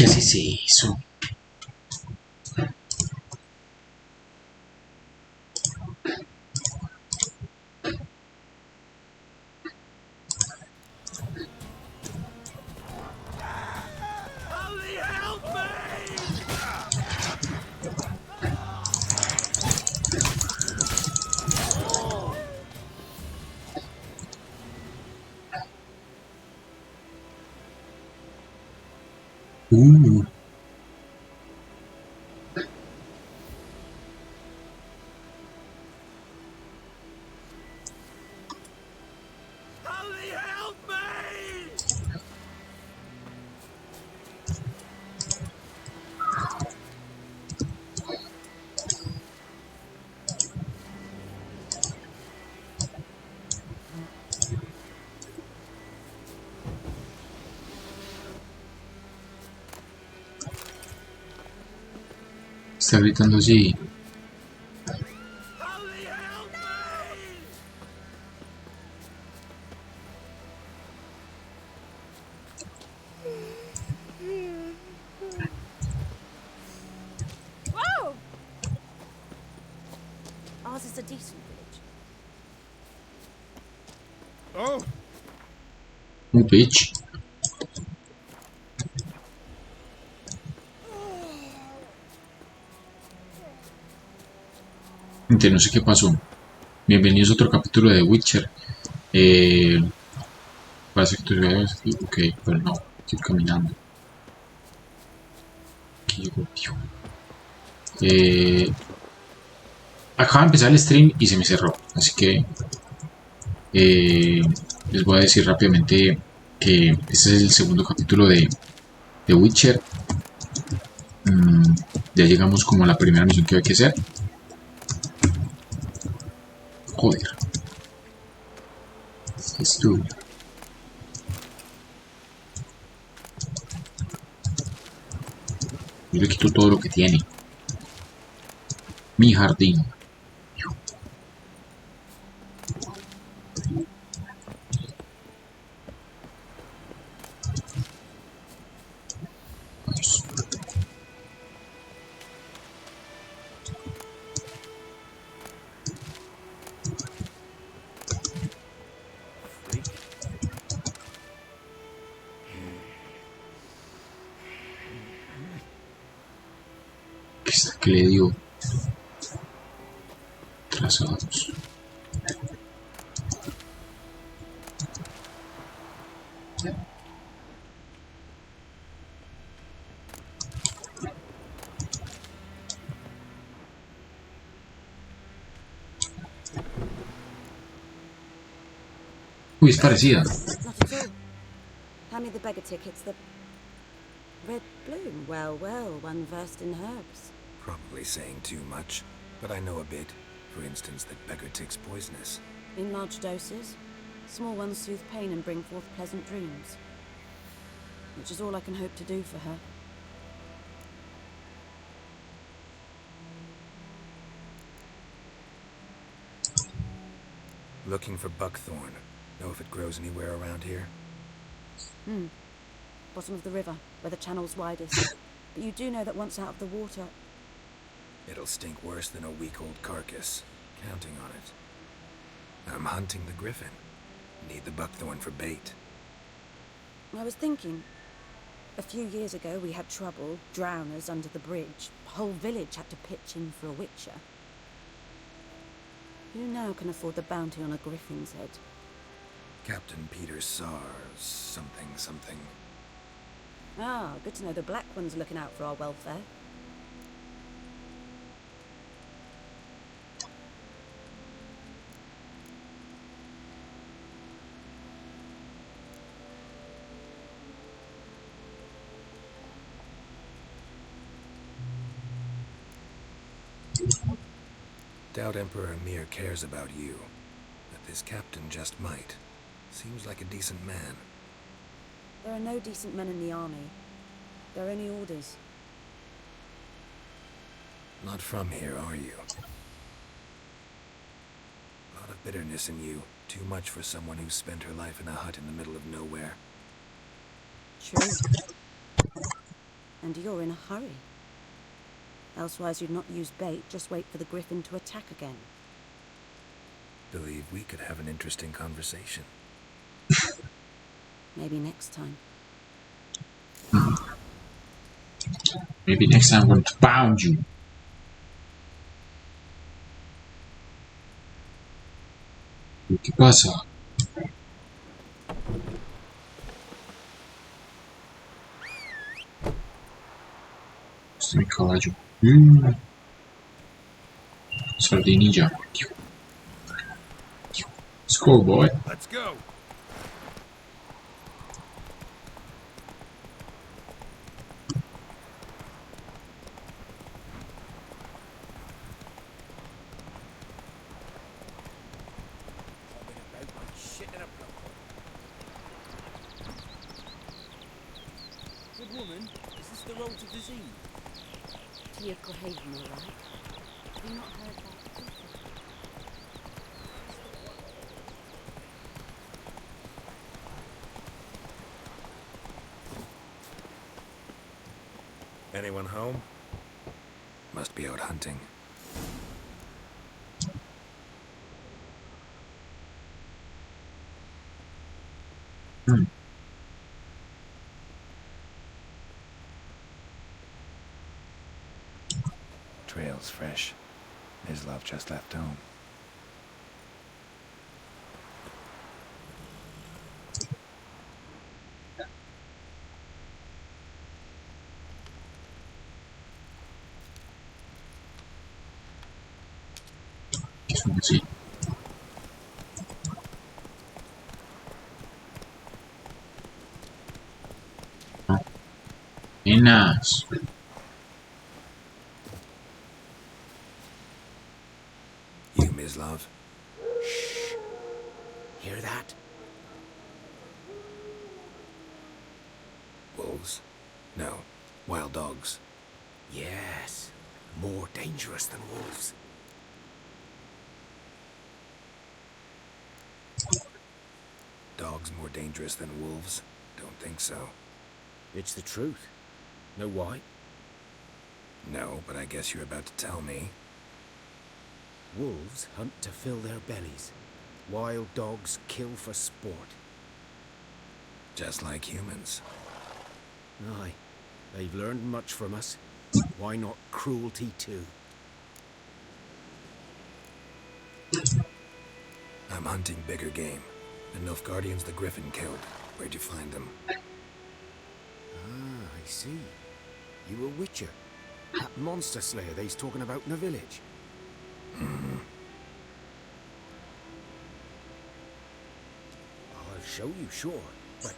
¿Qué haces eso? Uh. Está gritando así. Whoa! Ours is a decent village. Oh, Un bitch. Gente, no sé qué pasó. Bienvenidos a otro capítulo de The Witcher. Parece que tú ves aquí. Ok, pero no. Estoy caminando. Aquí llego, tío. Acaba de empezar el stream y se me cerró. Así que les voy a decir rápidamente que este es el segundo capítulo de The Witcher. Ya llegamos como a la primera misión que hay que hacer. Joder. Esto. Yo le quito todo lo que tiene. Mi jardín. Vamos. ¿Qué le digo? Trazados. Uy, es parecida. Not at all. Hand me the beggar tickets. The red bloom. Well, well, one versed in herbs. probably saying too much, but I know a bit. For instance, that beggar tick's poisonous. In large doses. Small ones soothe pain and bring forth pleasant dreams. Which is all I can hope to do for her. Looking for buckthorn. Know if it grows anywhere around here? Bottom of the river, where the channel's widest. But you do know that once out of the water... It'll stink worse than a week-old carcass. Counting on it. I'm hunting the griffin. Need the buckthorn for bait. I was thinking... A few years ago we had trouble, drowners under the bridge. Whole village had to pitch in for a witcher. Who now can afford the bounty on a griffin's head? Captain Peter Sars, something. Ah, good to know the Black One's looking out for our welfare. Doubt Emperor Mir cares about you. But this captain just might. Seems like a decent man. There are no decent men in the army. There are only orders. Not from here, are you? A lot of bitterness in you. Too much for someone who's spent her life in a hut in the middle of nowhere. True. And you're in a hurry. Elsewise you'd not use bait, just wait for the griffin to attack again. Believe we could have an interesting conversation. Maybe next time. Maybe next time I'm going to pound you. ¿Qué pasa? Este es mi caballo. Sardinilla. Let's go, boy. Let's go! Good woman, is this the road to the Zee? To your Haven, all right? Have you not heard that before? Anyone home? Must be out hunting. Trail's fresh. His love just left home. Sí. Nenas. You, Ms. Love? Shh. Hear that? Wolves? No. Wild dogs. Yes. More dangerous than wolves. Dogs more dangerous than wolves? Don't think so. It's the truth. Know why? No, but I guess you're about to tell me. Wolves hunt to fill their bellies. Wild dogs kill for sport. Just like humans. Aye. They've learned much from us. Why not cruelty too? I'm hunting bigger game. The Nilfgaardians the Griffin killed. Where'd you find them? Ah, I see. You a witcher. That monster slayer they's talking about in the village. Mm-hmm. I'll show you, sure. But,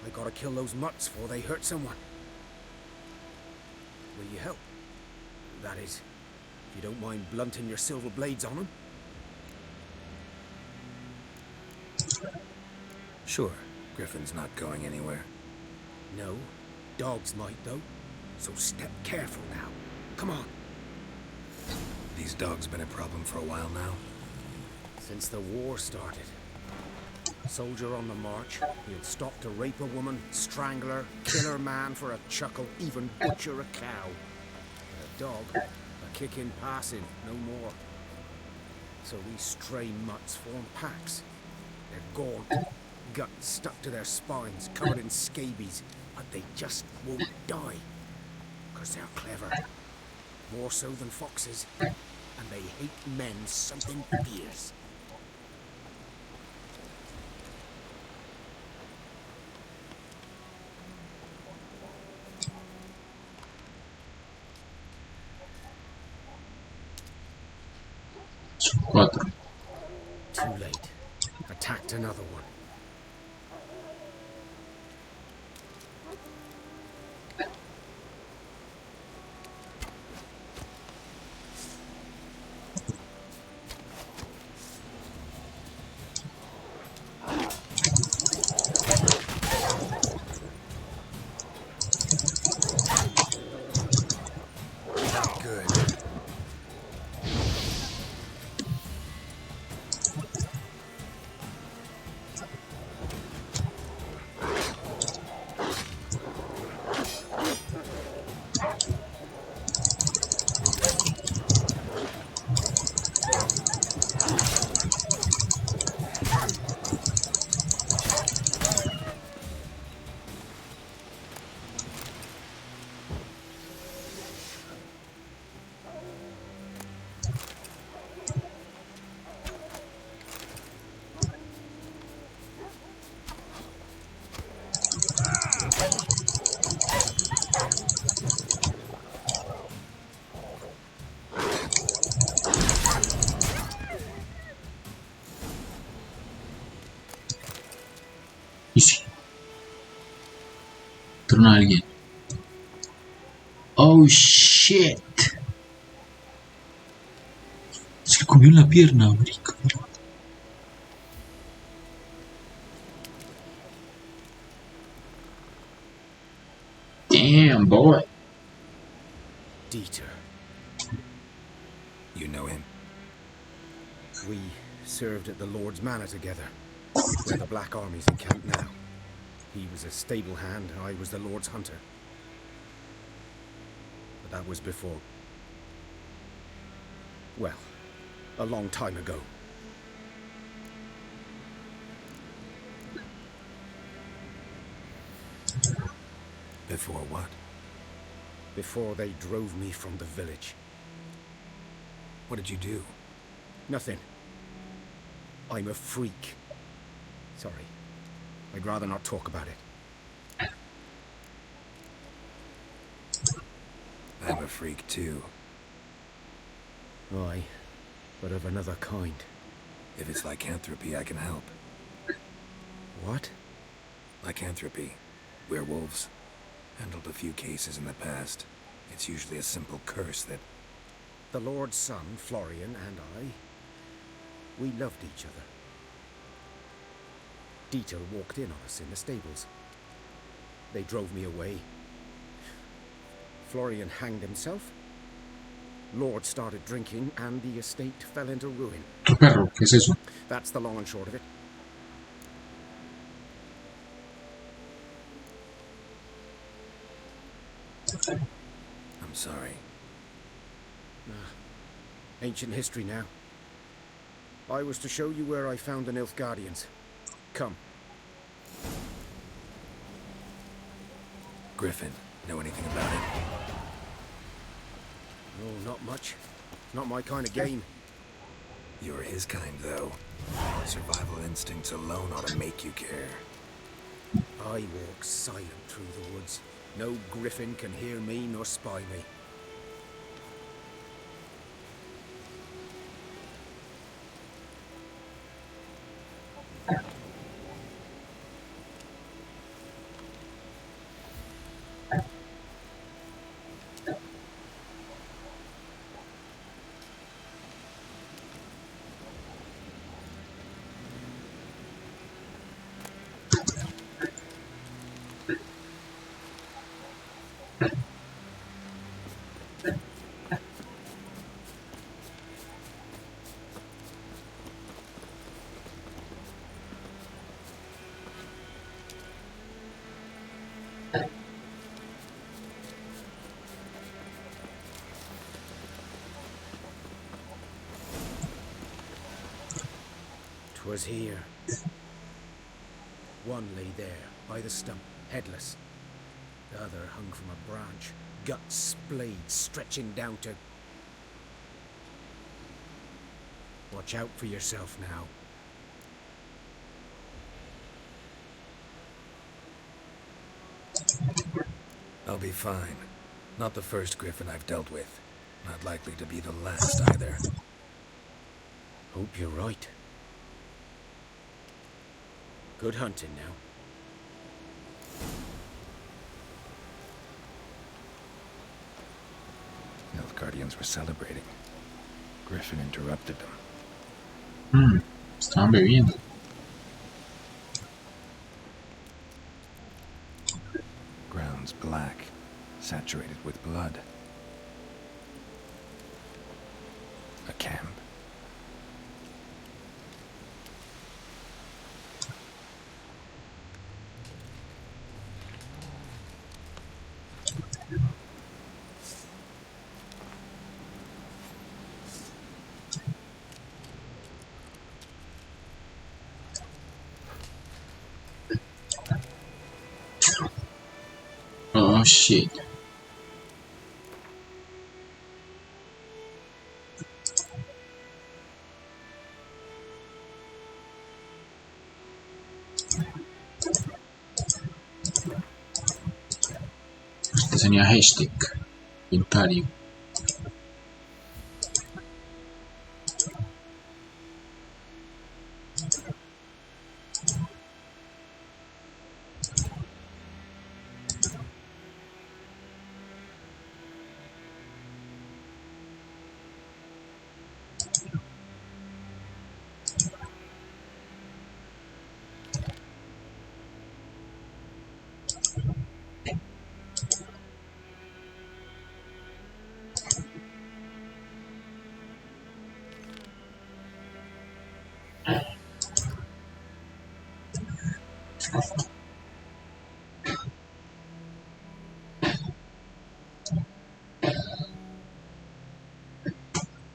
I gotta kill those mutts before they hurt someone. Will you help? That is, if you don't mind blunting your silver blades on them. Sure. Griffin's not going anywhere. No. Dogs might, though. So step careful now. Come on. These dogs been a problem for a while now? Since the war started. Soldier on the march, he'll stop to rape a woman, strangle her, kill her man for a chuckle, even butcher a cow. A dog, a kick in passing, no more. So these stray mutts form packs. They're gaunt, guts stuck to their spines, covered in scabies, but they just won't die. 'Cause they're clever. More so than foxes. And they hate men something fierce. Son 4. Too late. Attacked another one. Not good. Easy. Trona a alguien. Oh shit. Se comió en la pierna, marica. Damn, boy. Dieter. You know him? We served at the Lord's Manor together, where the Black Army's encamped now. He was a stable hand, I was the Lord's hunter. But that was before... well, a long time ago. Before what? Before they drove me from the village. What did you do? Nothing. I'm a freak. Sorry. I'd rather not talk about it. I'm a freak too. Aye, but of another kind. If it's lycanthropy, I can help. What? Lycanthropy. Werewolves. Handled a few cases in the past. It's usually a simple curse that... The Lord's son, Florian, and I, we loved each other. Dieter walked in on us in the stables. They drove me away. Florian hanged himself. Lord started drinking, and the estate fell into ruin. ¿Qué perro? ¿Qué es eso? That's the long and short of it. I'm sorry. Ancient history now. I was to show you where I found the Nilfgaardians. Come. Griffin, know anything about it? No, not much. Not my kind of game. You're his kind, though. Survival instincts alone ought to make you care. I walk silent through the woods. No griffin can hear me nor spy me. Was here. One lay there, by the stump, headless. The other hung from a branch, guts splayed, stretching down to... Watch out for yourself now. I'll be fine. Not the first griffin I've dealt with. Not likely to be the last either. Hope you're right. Good hunting now. Nilfgaardians were celebrating. Griffin interrupted them. Estaban bebiendo. Ground's black, saturated with blood. A camp. Oh shit. Artesanía hashtag. Inventario.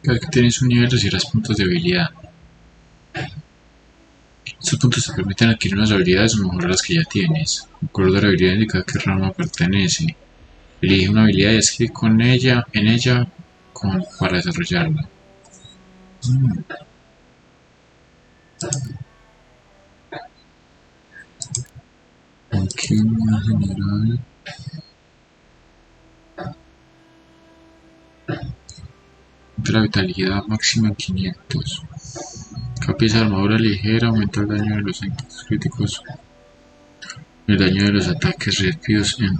Cada vez que tienes un nivel recibirás puntos de habilidad. Estos puntos te permiten adquirir unas habilidades o mejorar las que ya tienes. El color de la habilidad indica a qué rama pertenece. Elige una habilidad y haz clic en ella para desarrollarla. Aquí en general. La vitalidad máxima en 500. Cada pieza de armadura ligera aumenta el daño de los impactos críticos. El daño de los ataques rápidos en...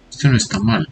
Esto no está mal.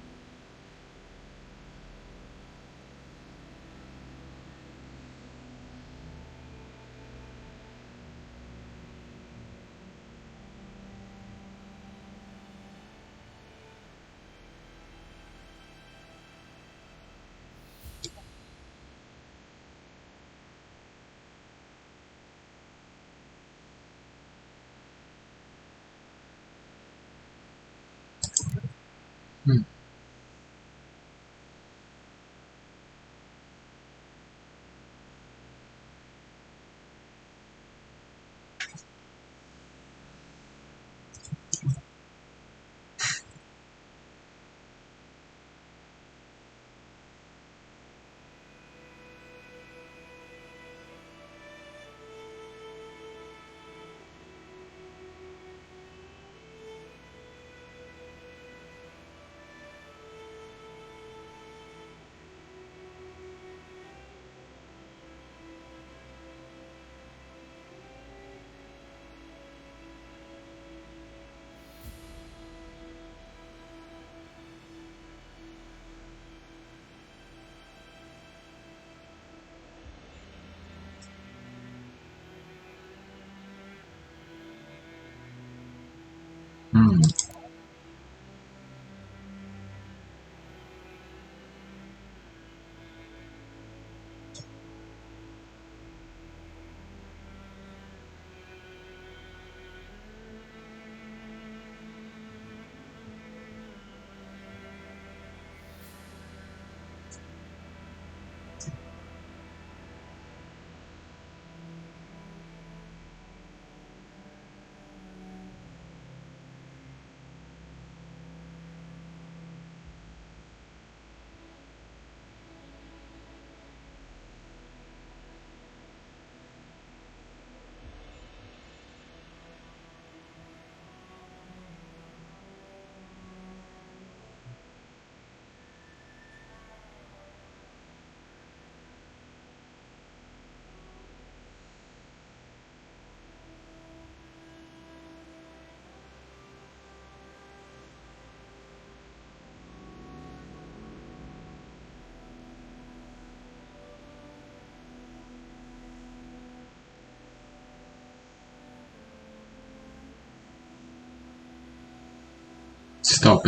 Está OP.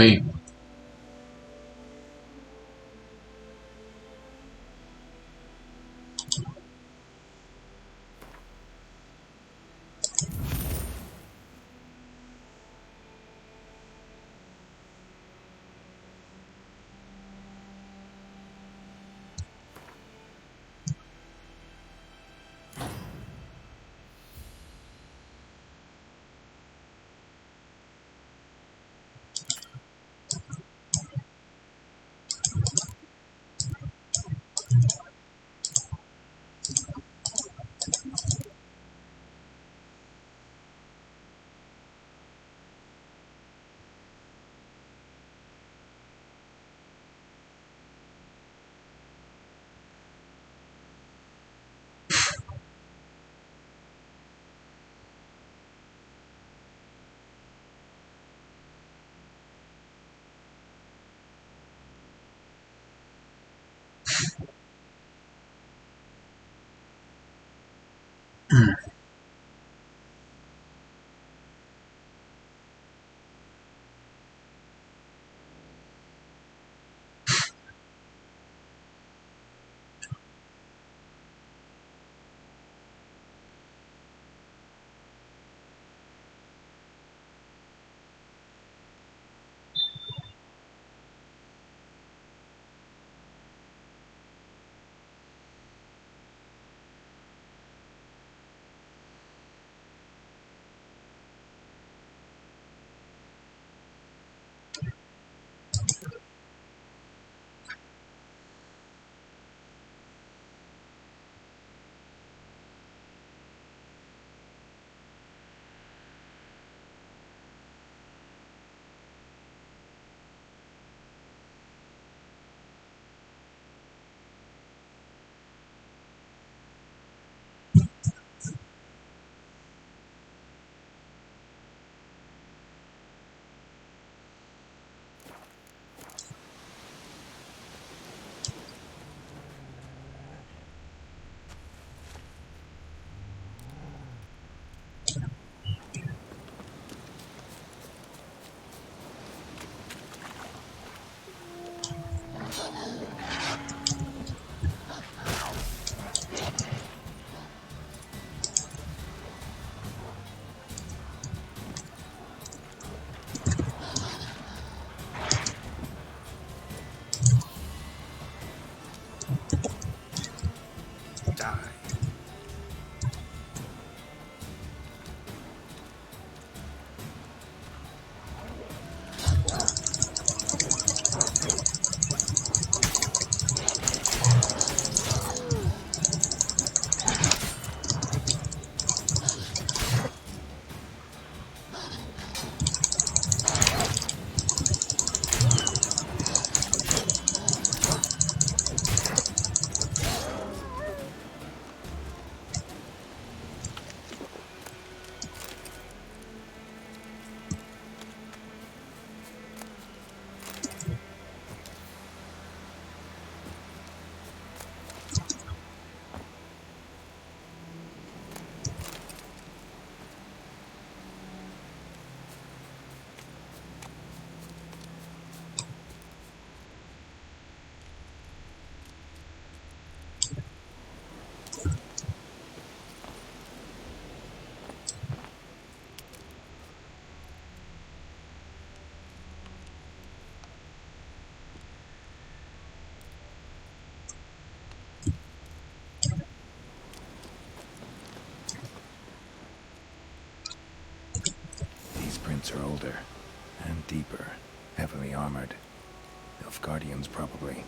Footprints are older and deeper, heavily armored. Nilfgaardians, probably.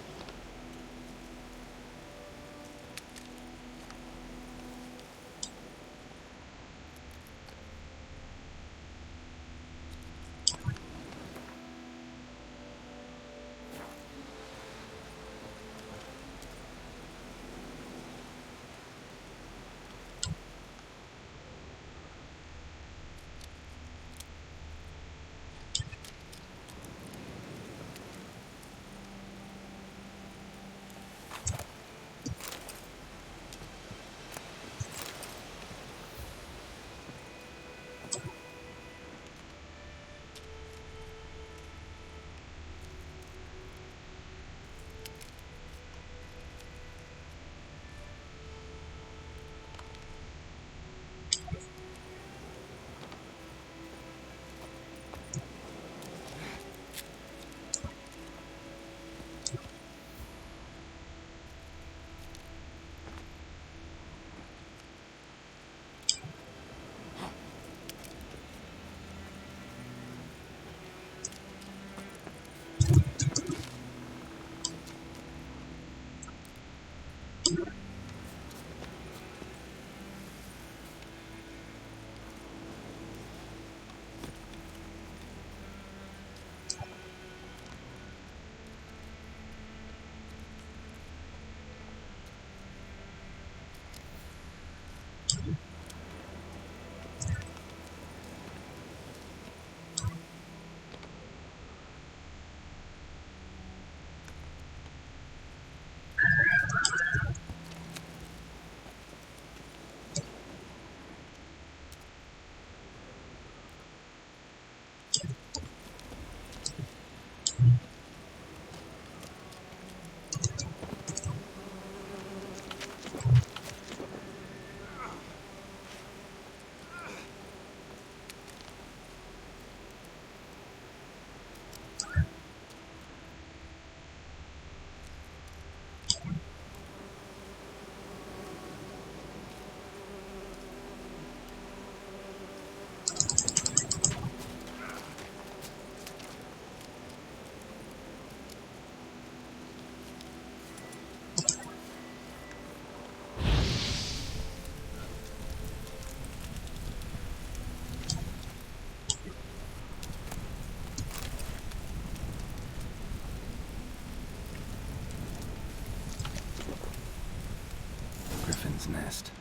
Griffin's nest.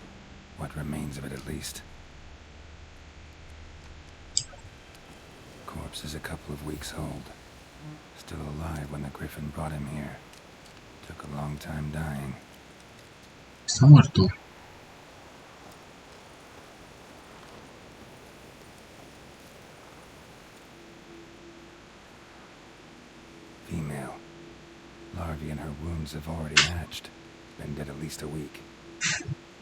What remains of it, at least. Corpse is a couple of weeks old. Still alive when the Griffin brought him here. Took a long time dying. Está muerto. Female. Larvae in her wounds have already hatched. Been dead at least a week.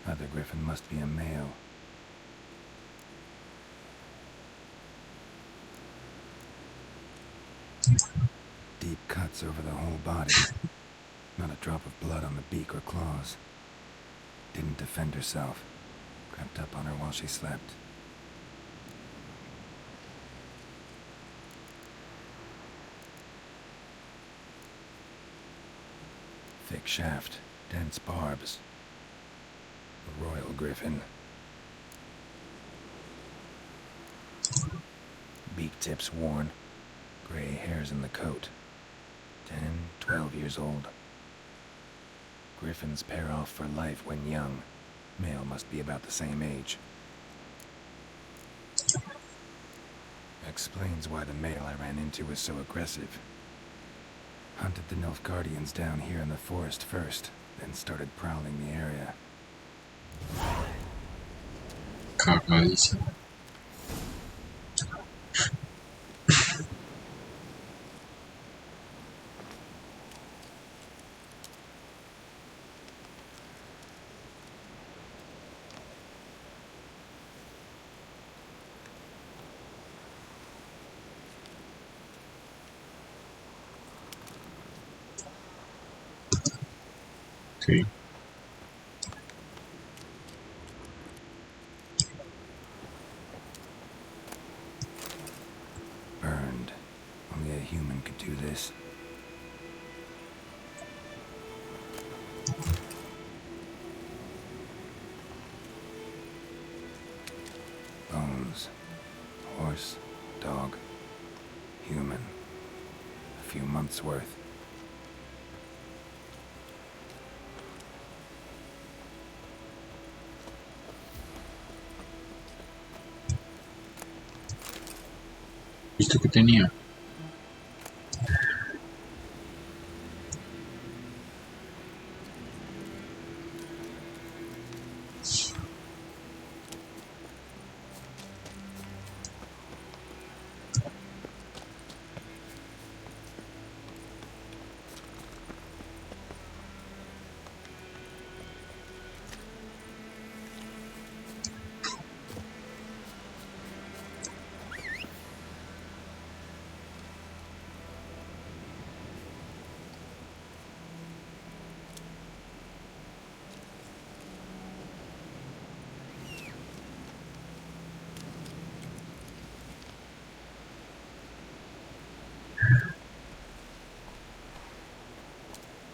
Other Griffin must be a male. Deep cuts over the whole body. Not a drop of blood on the beak or claws. Didn't defend herself. Crept up on her while she slept. Thick shaft, dense barbs. A royal Griffin. Beak tips worn. Gray hairs in the coat. 10, 12 years old. Griffins pair off for life when young. Male must be about the same age. Explains why the male I ran into was so aggressive. Hunted the Nilfgaardians down here in the forest first, then started prowling the area. Cagadísimo. Sí. do this. Bones. Horse, dog, human. A few months' worth. ¿Visto que tenía?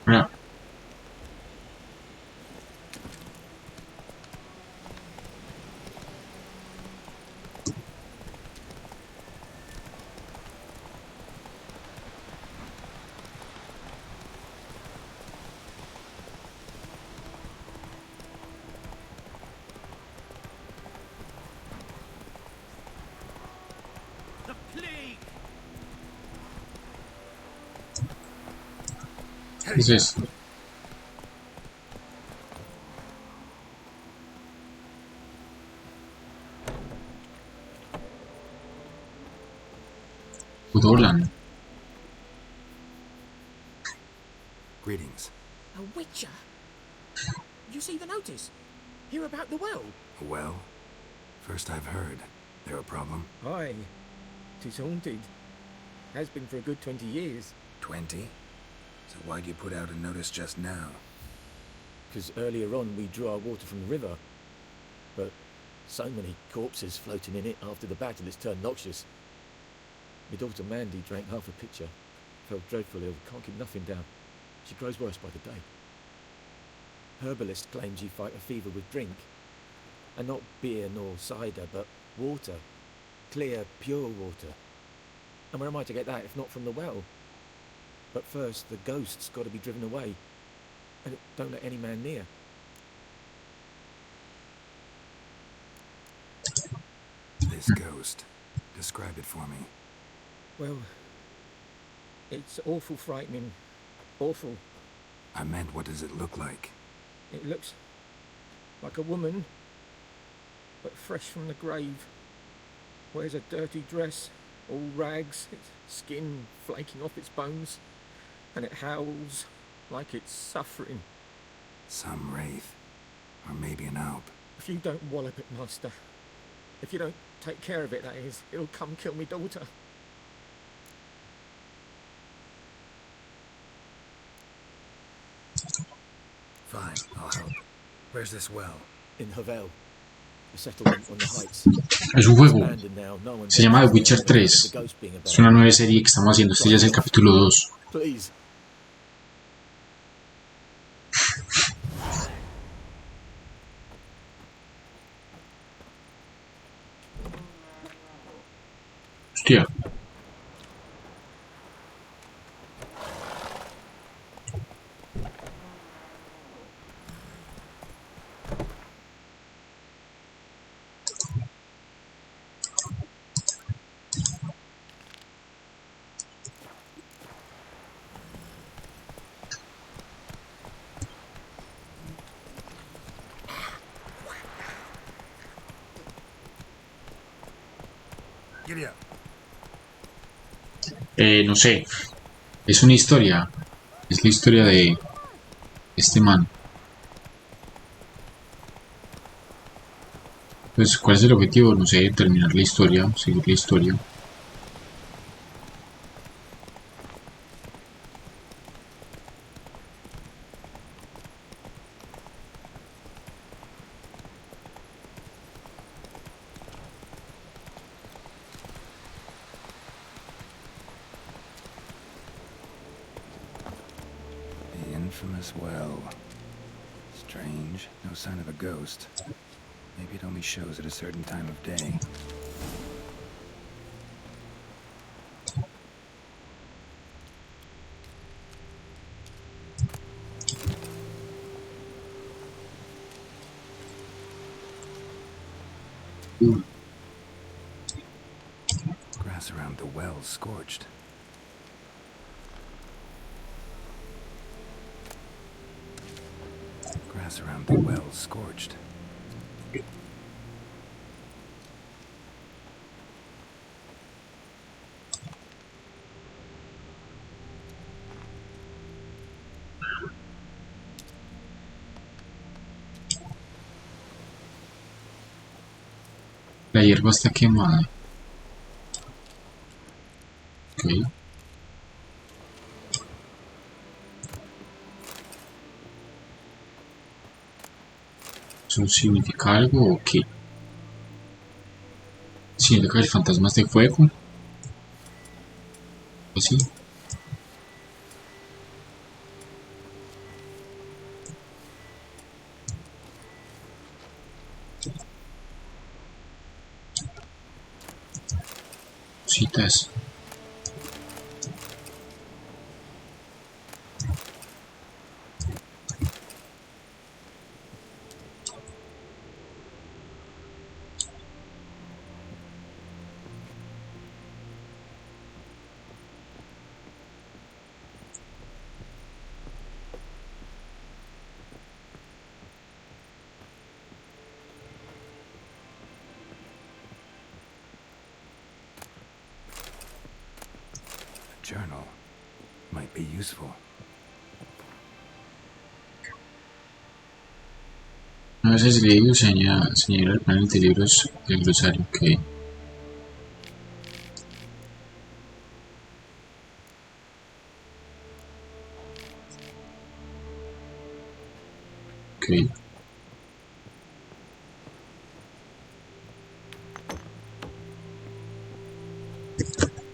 Mira, The plague! ¿qué es esto? Udolan. Greetings. A witcher? You see the notice? Hear about the well? Well, first I've heard. There a problem? Aye, 'tis haunted. Has been for a good 20 years. 20? So why'd you put out a notice just now? 'Cause earlier on we drew our water from the river. But so many corpses floating in it after the battle it's turned noxious. My daughter Mandy drank half a pitcher. Felt dreadful ill, can't keep nothing down. She grows worse by the day. Herbalist claims you fight a fever with drink. And not beer nor cider, but water. Clear, pure water. And where am I to get that if not from the well? But first, the ghost's got to be driven away. And don't let any man near. This ghost. Describe it for me. Well, it's awful frightening. Awful. I meant, what does it look like? It looks like a woman, but fresh from the grave. Wears a dirty dress, all rags, its skin flaking off its bones, and it howls like it's suffering. Some wraith. Or maybe an alp. If you don't wallop it, master, if you don't take care of it, that is, it'll come kill me daughter. Fine, I'll help. Where's this well? In Havel, a settlement on the heights. Es un juego. Abandoned now, no one Se llama The Witcher knows the 3. ghost being Es about. una nueva serie que estamos haciendo. Este ya es el capítulo 2. Please. Hostia. Giddy up. No sé. Es una historia. Es la historia de este man. Pues, ¿cuál es el objetivo? No sé, terminar la historia, seguir la historia. famous well. Strange, no sign of a ghost. Maybe it only shows at a certain time of day. Grass around the well scorched. Grass around the well scorched. La hierba está quemada. Ok. ¿Eso significa algo o qué? ¿Significa el fantasmas de fuego? ¿O sí? Citas. Journal might be useful. A veces leído señala el panel de libros del glosario que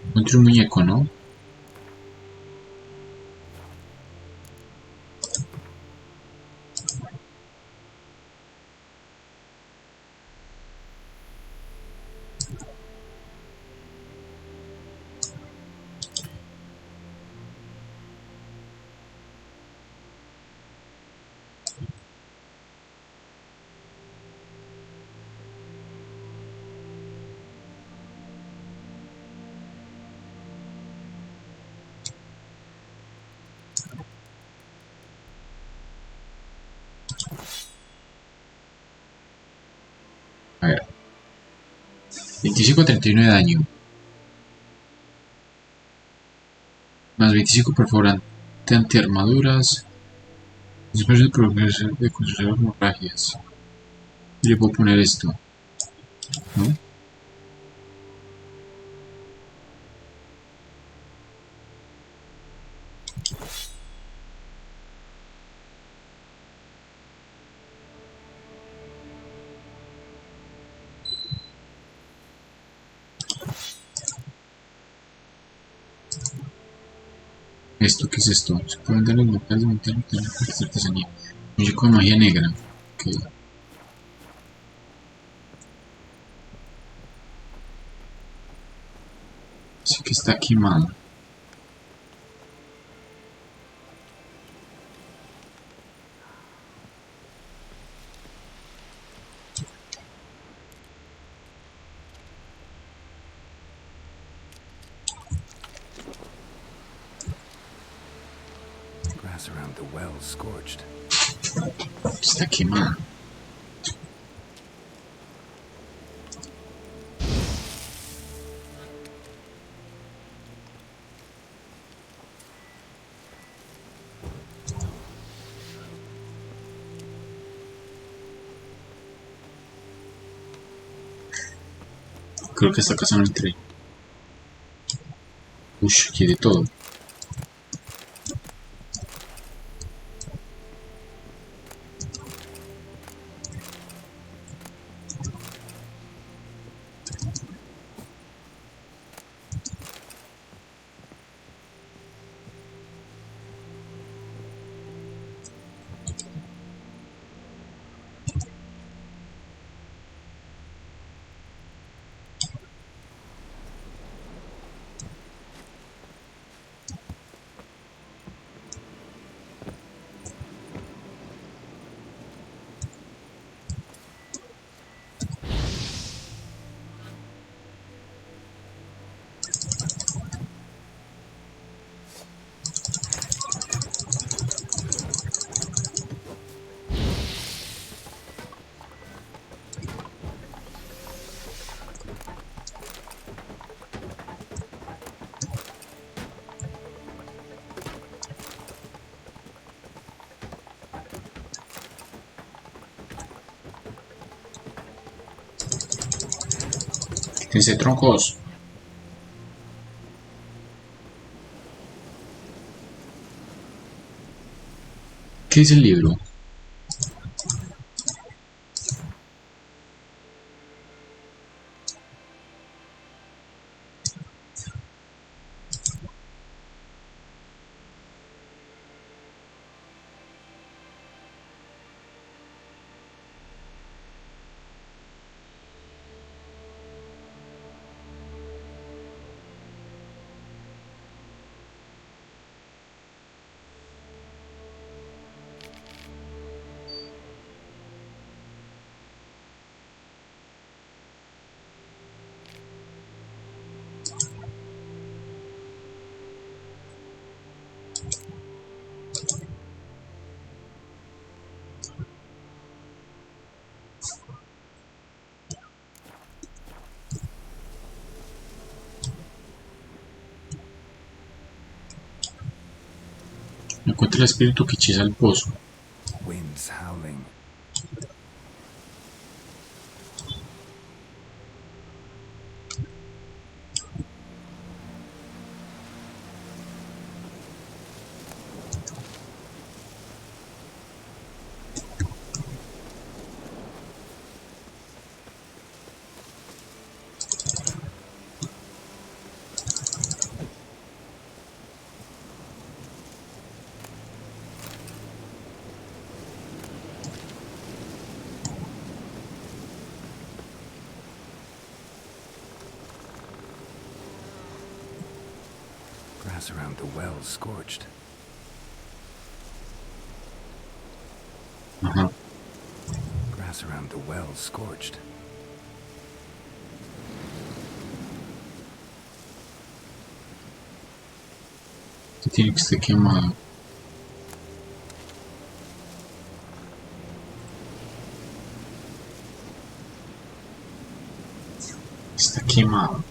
encontré un muñeco, ¿no? A ver. 25-31 de daño. Más 25 perforante antiarmaduras. Después de progreso de construir hemorragias. Y le puedo poner esto, ¿no? ¿Esto qué es esto? Se pueden dar los locales de montar y artesanía. Muñeco de magia negra. Ok. Sí que está quemado. Grass around the well scorched. Está quemado. Creo que esta casa no entré. Ush, quiere todo. Desde troncos. ¿Qué es el libro? Encuentra el espíritu que hechiza el pozo. Winds howling. Grass around the well scorched. Ajá. Grass around the well scorched. Que tiene que estar quemado. Está quemado.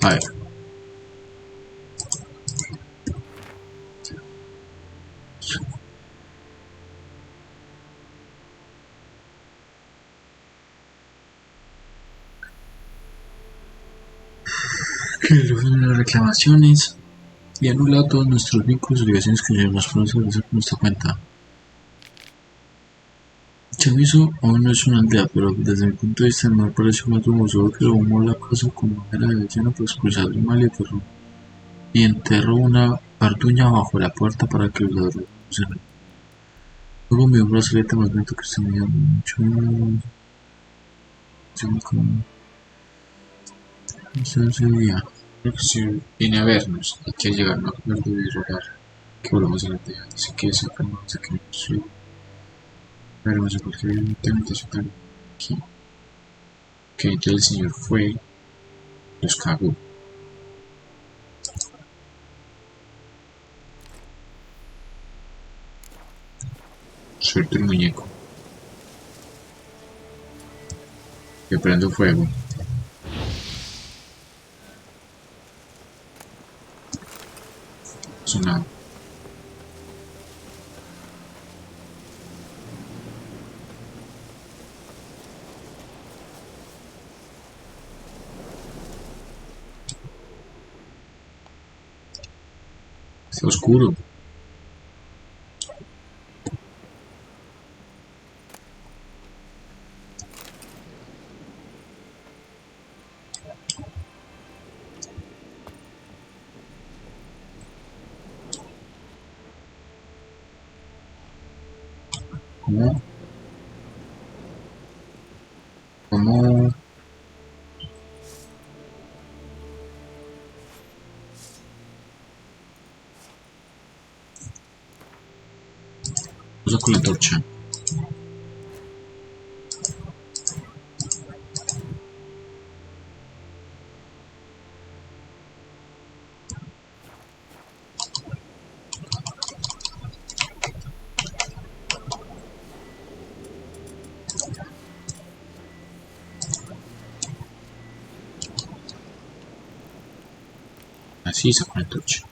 A ver. Que reúnen las reclamaciones y anula todos nuestros vínculos y obligaciones que debemos hacer por nuestra cuenta. Chamizo aún no es una aldea, pero desde mi punto de vista no parece más solo que tomó la casa como era de lleno para expulsar el mal y enterró una partuña bajo la puerta para que los ladrones no se metan. Luego me dio un brazalete más lento que se me dio mucho. Ese día. Creo que si viene a vernos, hay que llegar a un acuerdo y rogar que volvamos a la aldea. Dice que se calma, dice que no soy. Veremos en cualquier tentación aquí. Que entonces el señor fue, los cagó. Suelto el muñeco. Le prendo fuego. Sonado. Está oscuro. ¿Cómo? ¿Cómo? cosa con la torcha? Así saco la torcha.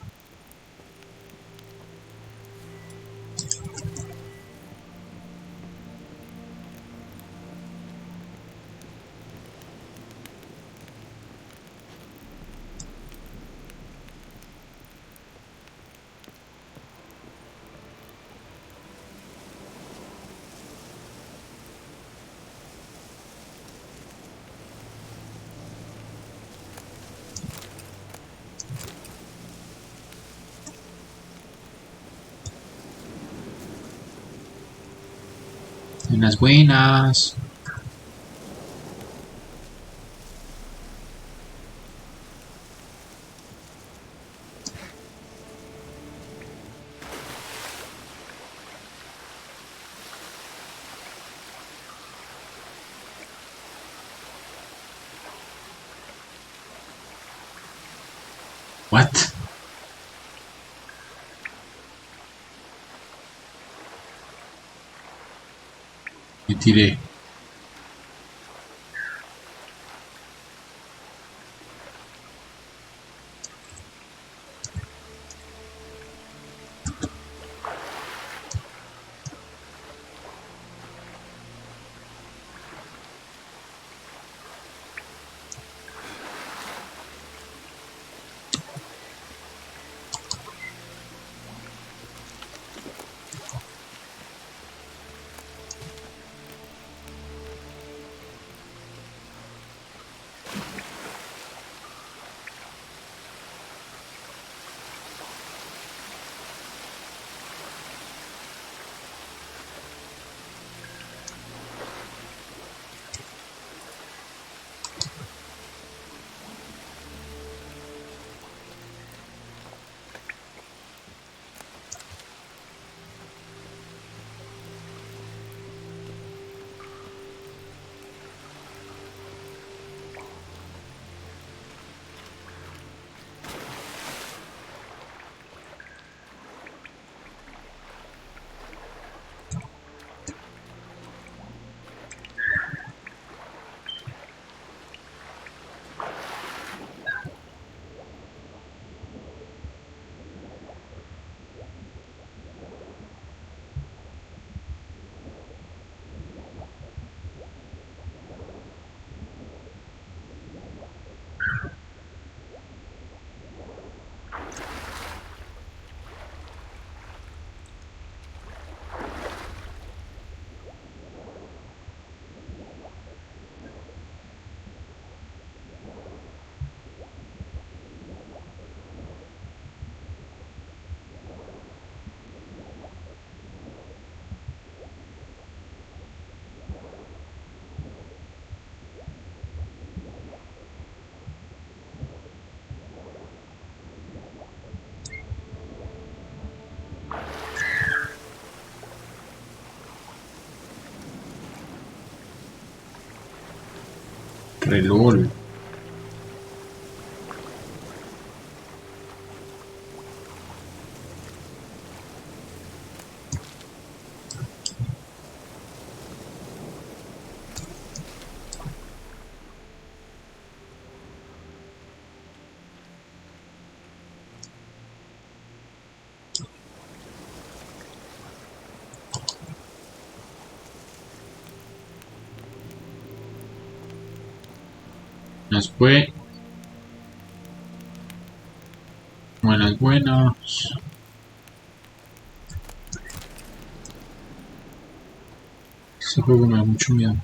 Buenas, buenas. What? Me tiré. Relol. Buenas, buenas, buenas. Este juego me da mucho miedo.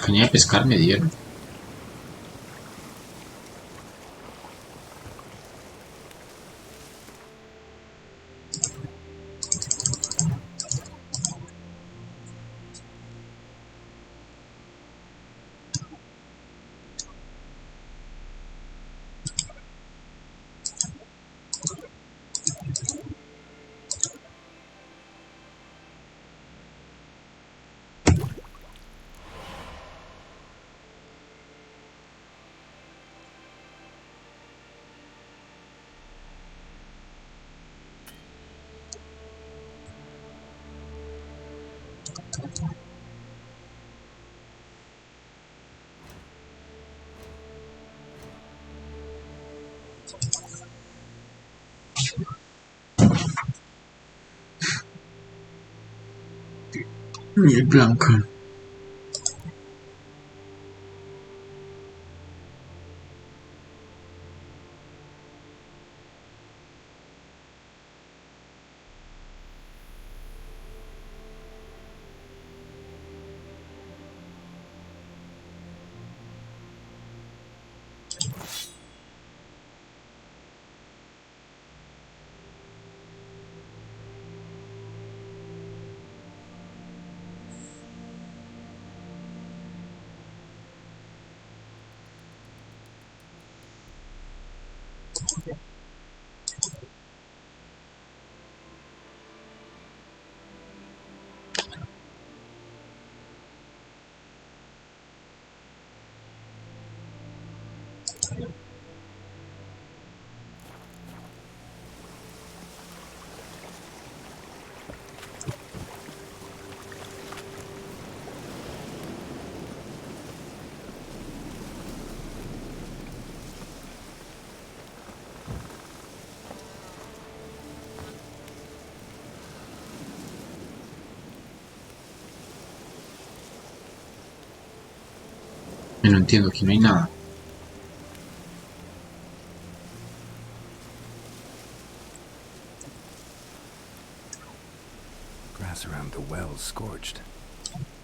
Caña de pescar me dieron. Muy blanca. No entiendo, aquí no hay nada. Grass around the well's scorched.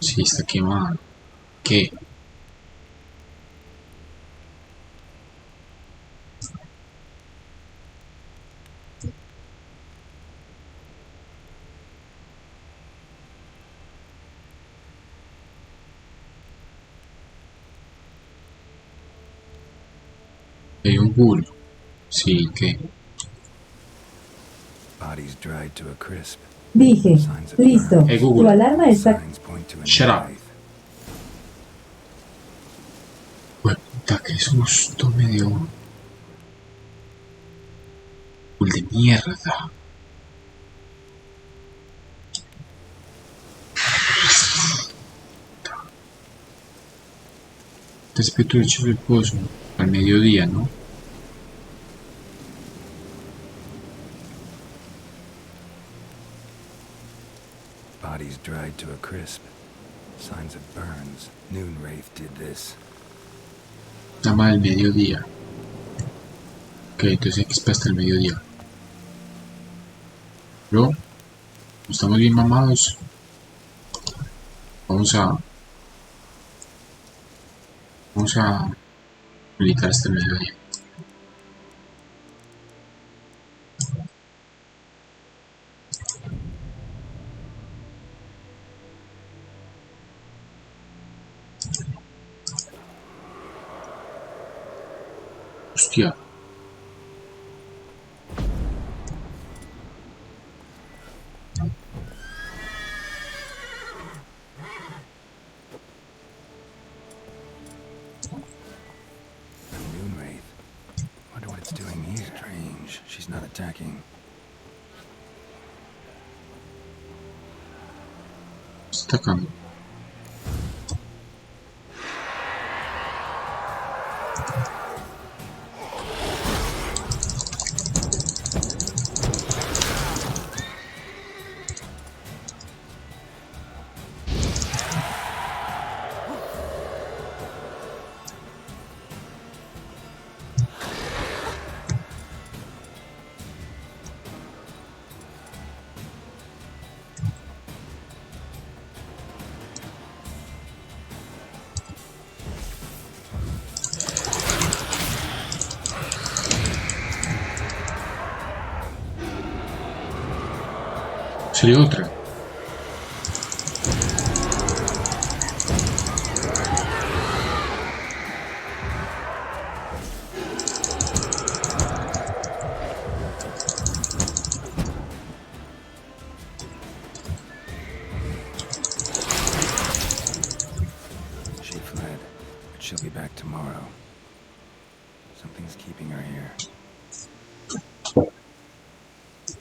Sí, está quemado. ¿Qué? Hay un bull. Sí, ¿qué? Bodies dried to a crisp. Dije, Signs of listo, Hey, burns. tu Google. alarma está... Signs point to a Shut new up. wraith. Puta, qué susto me dio. Bull de mierda. Respeto el hecho del pozo. Al mediodía, ¿no? Bodies dried to a crisp. Signs of burns. Noon wraith did this. Llama del mediodía. Ok, entonces hay que esperar hasta el mediodía. Bro, estamos bien mamados. Vamos a militar hasta el mediodía. Hostia. A noon wraith. Wonder what it's doing here. Strange. She's not attacking. Está atacando. Sería otra. She fled, but she'll be back tomorrow. Something's keeping her here.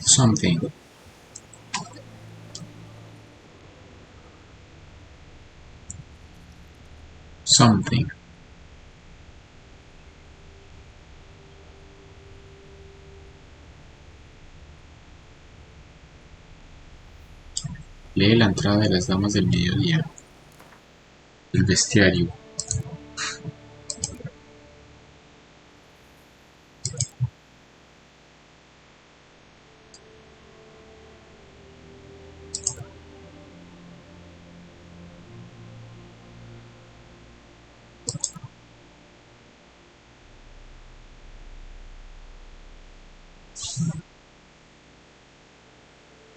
Something. Something. Lee la entrada de las damas del mediodía. El bestiario.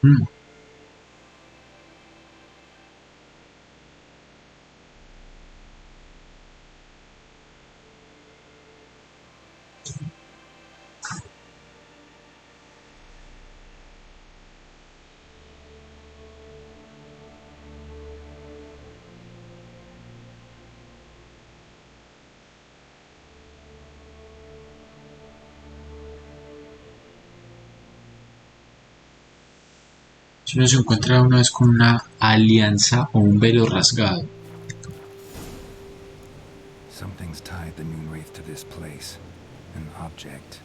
Mm. Si uno se encuentra una vez con una alianza o un velo rasgado. Something's tied the Moonwraith to this place. An object.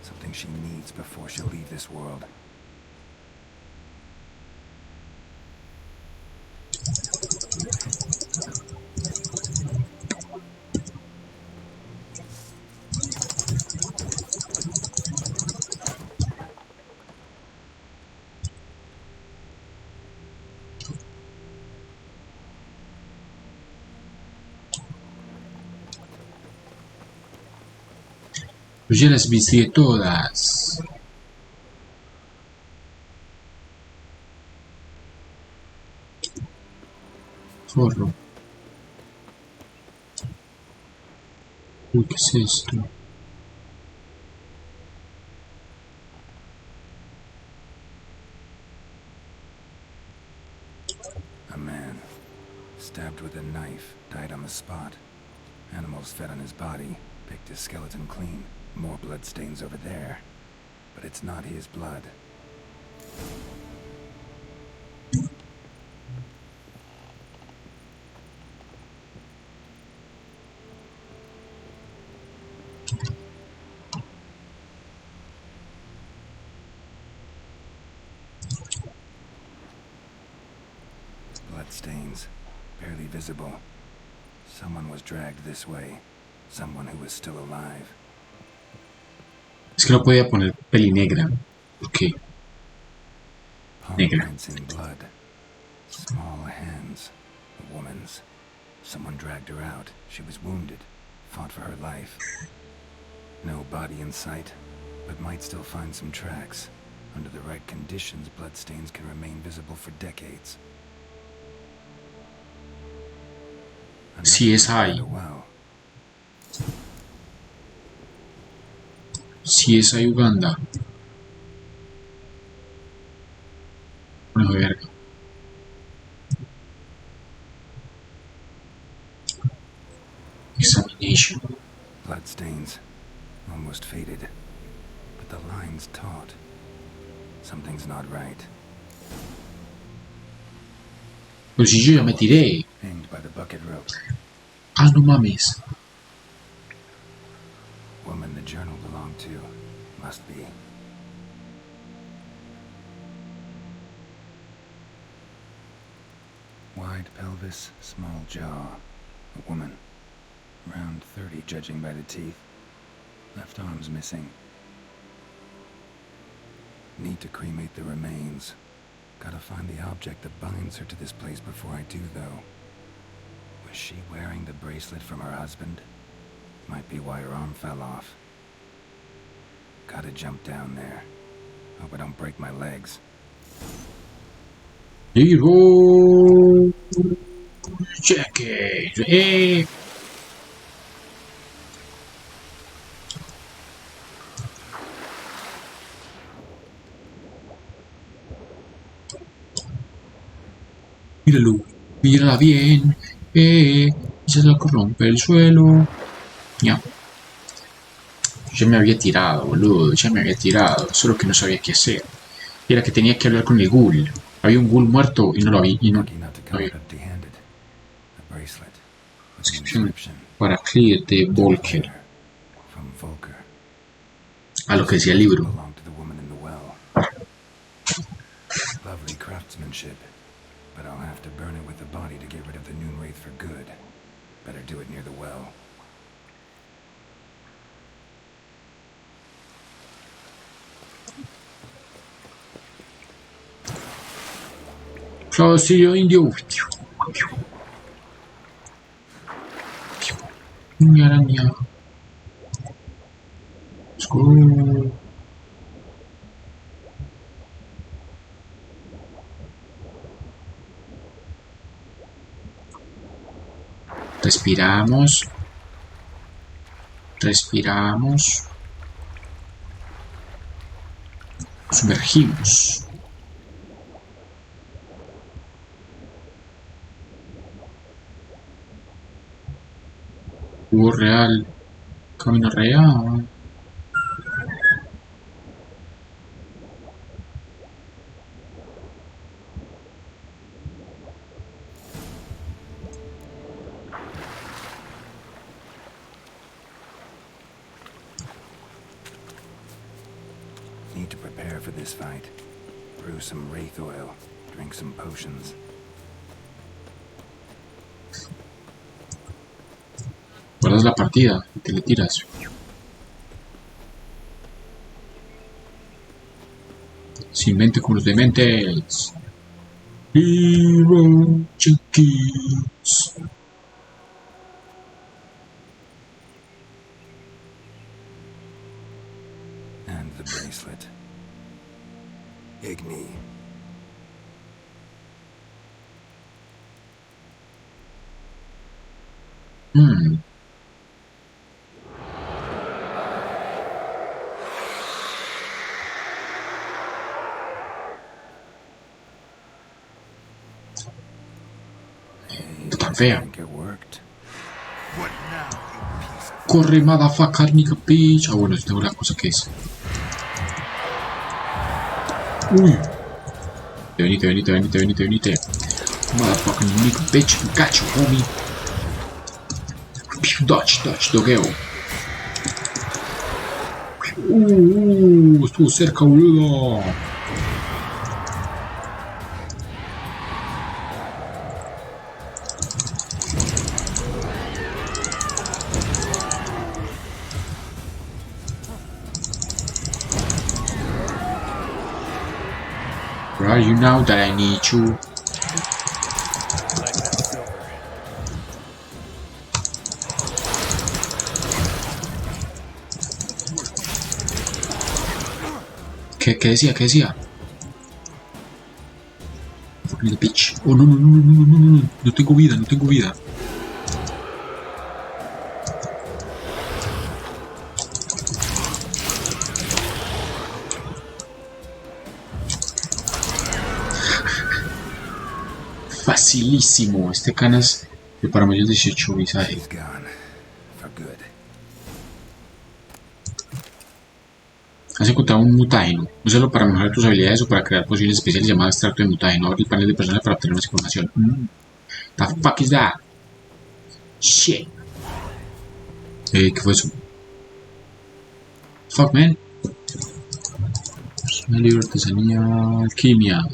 Something she needs before she'll leave this world. Pues ya las viste todas. Forro. Uy, ¿qué es esto? A man, stabbed with a knife, died on the spot. Animals fed on his body, picked his skeleton clean. More bloodstains over there. But it's not his blood. Bloodstains, barely visible. Someone was dragged this way. Someone who was still alive. Es que no podía poner peli negra. ¿Por qué? Palm Negra. prints in blood. Small hands. A woman's. Someone dragged her out. She was wounded. Fought for her life. No body in sight, but might still find some tracks. Under the right conditions, bloodstains can remain visible for decades. CSI. Wow. CSI Uganda. Bueno, verga. Examination. Bloodstains. Almost faded. But the line's taut. Something's not right. Pero si yo ya me tiré. Hanged by the bucket rope. Ah, no mames. Woman the journal belonged to. Must be. Wide pelvis, small jaw. A woman. Around 30, judging by the teeth. Left arm's missing. Need to cremate the remains. Gotta find the object that binds her to this place before I do, though. Was she wearing the bracelet from her husband? Might be why her arm fell off. Gotta jump down there. Hope I don't break my legs. Hero cheque. Míralo, mírala bien. Se la corrompe el suelo. Ya. Ya me había tirado, boludo, ya me había tirado. Solo que no sabía qué hacer. Era que tenía que hablar con el ghoul. Había un ghoul muerto y no lo vi. Y no, Lucky not to no come había. up empty-handed. A bracelet with an Inscripción inscription. para Clear de Volker. From Volker. A lo que decía el libro. Belonged to the woman in the well. Lovely craftsmanship, but I'll have to burn it with the body to get rid of the Noon Wraith for good. Better do it near the well. Castillo indio. Una araña. Let's go. Respiramos. Respiramos. Sumergimos. Jugo real. Camino real. Need to prepare for this fight. Brew some wraith oil. Drink some potions. Guardas la partida y te le tiras. Sin mente con los dementes. Hero chiquis. And the bracelet. Igni. Tan fea. Think it worked? Corre, motherfucker, nigga, bitch. Ah, bueno, tengo la cosa que es. Uy. Venite. Motherfucker, nigga, bitch. Gacho, homie. Dodge, dogueo. Estuvo cerca, boludo. Where are you now that I need you? ¿Qué decía? Fucking bitch. Oh, no. No tengo vida. Facilísimo. Este canas de para mayores de 18 visaje. He's gone. For good. Has encontrado un mutágeno. Úsalo para mejorar tus habilidades o para crear posibles especiales llamadas extracto de mutágeno. Abre el panel de personal para obtener más información. The fuck is that? Shit. ¿Qué fue eso? Fuck, man. Una libro de artesanía, alquimia.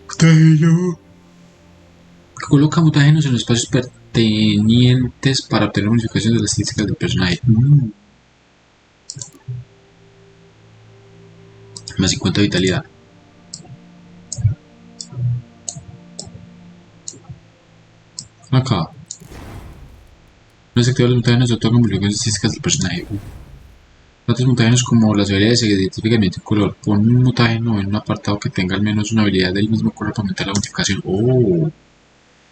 Mutágeno. Coloca mutágenos en los espacios pertinentes para obtener modificaciones de las estadísticas del personaje. Más 50 de vitalidad. Acá. No se activan los mutágenos, se otorgan modificaciones estadísticas del personaje. partes mutágenos como las habilidades se identifican mediante un color. Pon un mutágeno en un apartado que tenga al menos una habilidad del mismo color para aumentar la bonificación. Oh.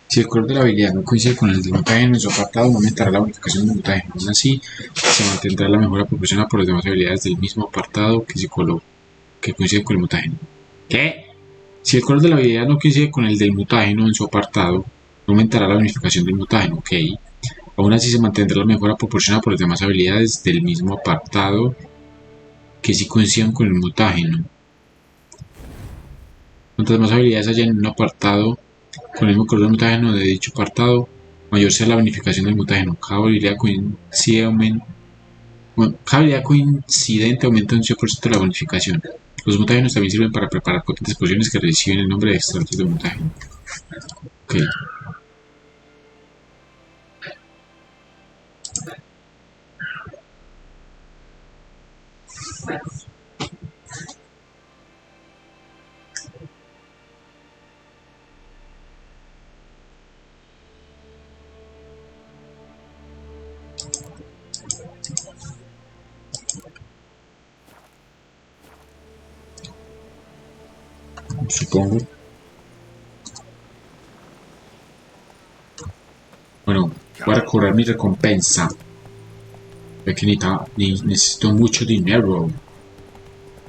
Si el color de la habilidad no coincide con el del mutágeno en su apartado, no aumentará la bonificación del mutágeno. Aún así, se mantendrá la mejora proporcionada por las demás habilidades del mismo apartado que coincide con el mutágeno. ¿Qué? Si el color de la habilidad no coincide con el del mutágeno en su apartado, no aumentará la bonificación del mutágeno. Ok. Aún así se mantendrá la mejora proporcionada por las demás habilidades del mismo apartado que sí coincidan con el mutágeno. Cuantas más habilidades haya en un apartado con el mismo color del mutágeno de dicho apartado, mayor sea la bonificación del mutágeno. Cada habilidad coincidente aumenta un 8% la bonificación. Los mutágenos también sirven para preparar potentes pociones que reciben el nombre de extractos de mutágeno. Ok. Supongo. Bueno, para cobrar mi recompensa. Ya que necesito mucho dinero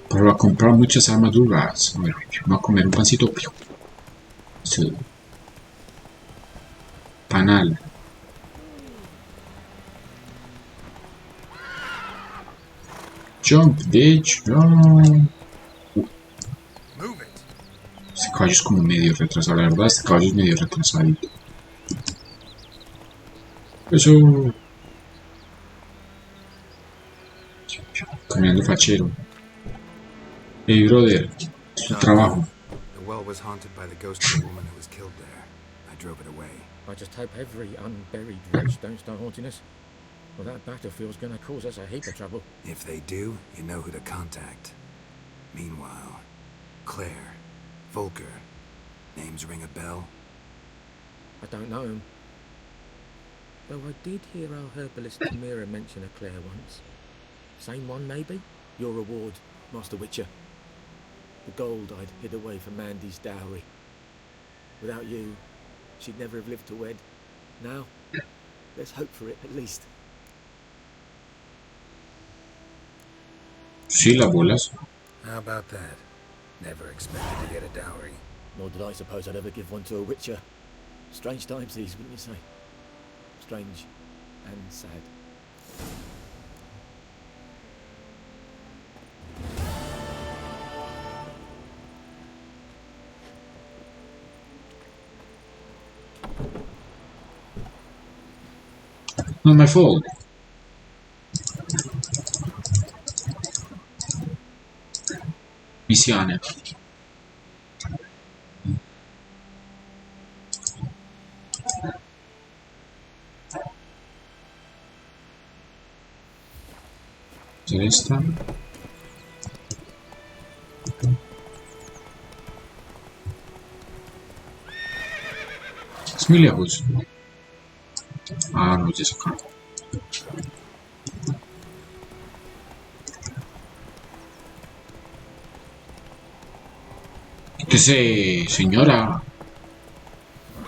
para comprar muchas armaduras. A ver, voy a comer un pancito. Sí. Panal. Jump, bitch. No. Este caballo es como medio retrasado, la verdad, este caballo es medio retrasadito. Eso. Caminando fachero. Hey, brother, es tu trabajo. The well was haunted by the ghost of a woman who was killed there. I drove it away. I just hope every unburied wretch don't start haunting us. Well, that battlefield's gonna cause us a heap of trouble. If they do, you know who to contact. Meanwhile, Claire, Volker, names ring a bell? I don't know him. Though I did hear our herbalist Tamira mention a Claire once. Same one, maybe? Your reward, Master Witcher. The gold I'd hid away for Mandy's dowry. Without you, she'd never have lived to wed. Now, let's hope for it, at least. Sí, las bolas. How about that? Never expected to get a dowry. Nor did I suppose I'd ever give one to a Witcher. Strange times these, wouldn't you say? Strange and sad. Not my fault. Missione. Questa. Смелявусь. А, ну здесь как. ¿Qué sé, señora?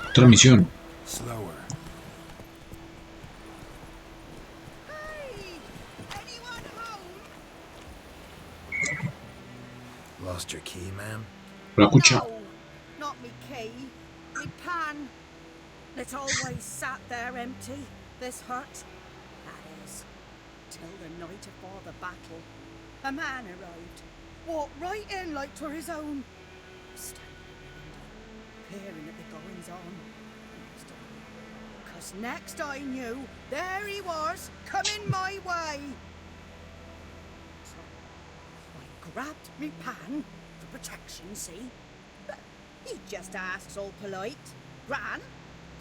Otra misión. Slower. Lost your key, ma'am? La cucha. No, not me key. Me pan. It always sat there empty, this hut. That is, till the night afore the battle. A man arrived, walked right in like 'twere his own. Standing in the window, peering at the goings on. 'Cause next I knew, there he was, coming my way. So I grabbed me pan for protection, see? But he just asks all polite. Gran,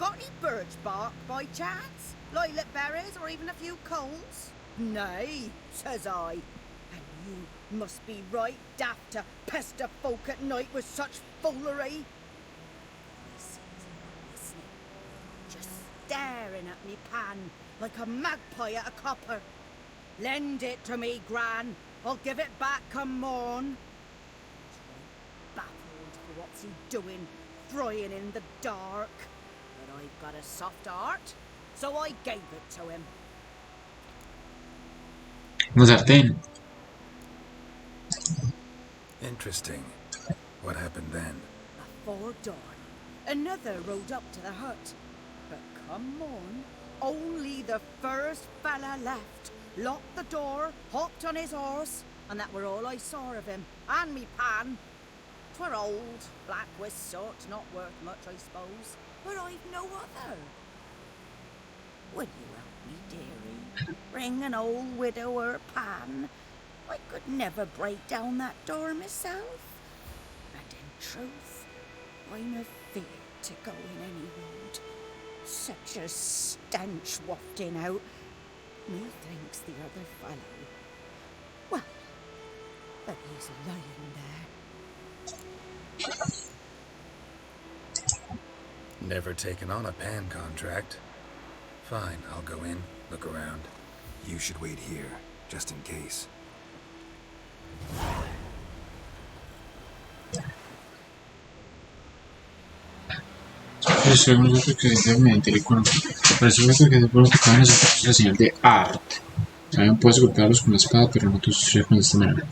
got any birch bark by chance? Lilac berries or even a few coals? Nay, says I. And you must be right daft to pester folk at night with such foolery. He seems not listening, just staring at me pan like a magpie at a copper. Lend it to me, Gran. I'll give it back come morn. Baffled for what's he doing, frying in the dark. But I've got a soft heart, so I gave it to him. Una sartén. Interesting. What happened then? Before dawn, another rode up to the hut. But come on, only the first fella left. Locked the door, hopped on his horse, and that were all I saw of him. And me pan. 'Twere old, black with soot, not worth much, I suppose. But I've no other. Would you help me, dearie? Bring an old widower pan. I could never break down that door myself. And in truth, I'm afeard to go in any road. Such a stench wafting out. Methinks the other fellow. Well, but he's lying there. Never taken on a pan contract. Fine, I'll go in, look around. You should wait here, just in case. Eso es un que definitivamente le parece un que se puede tocar en esa la señal de art. También puedes golpearlos con la espada, pero no te sucede con esta manera.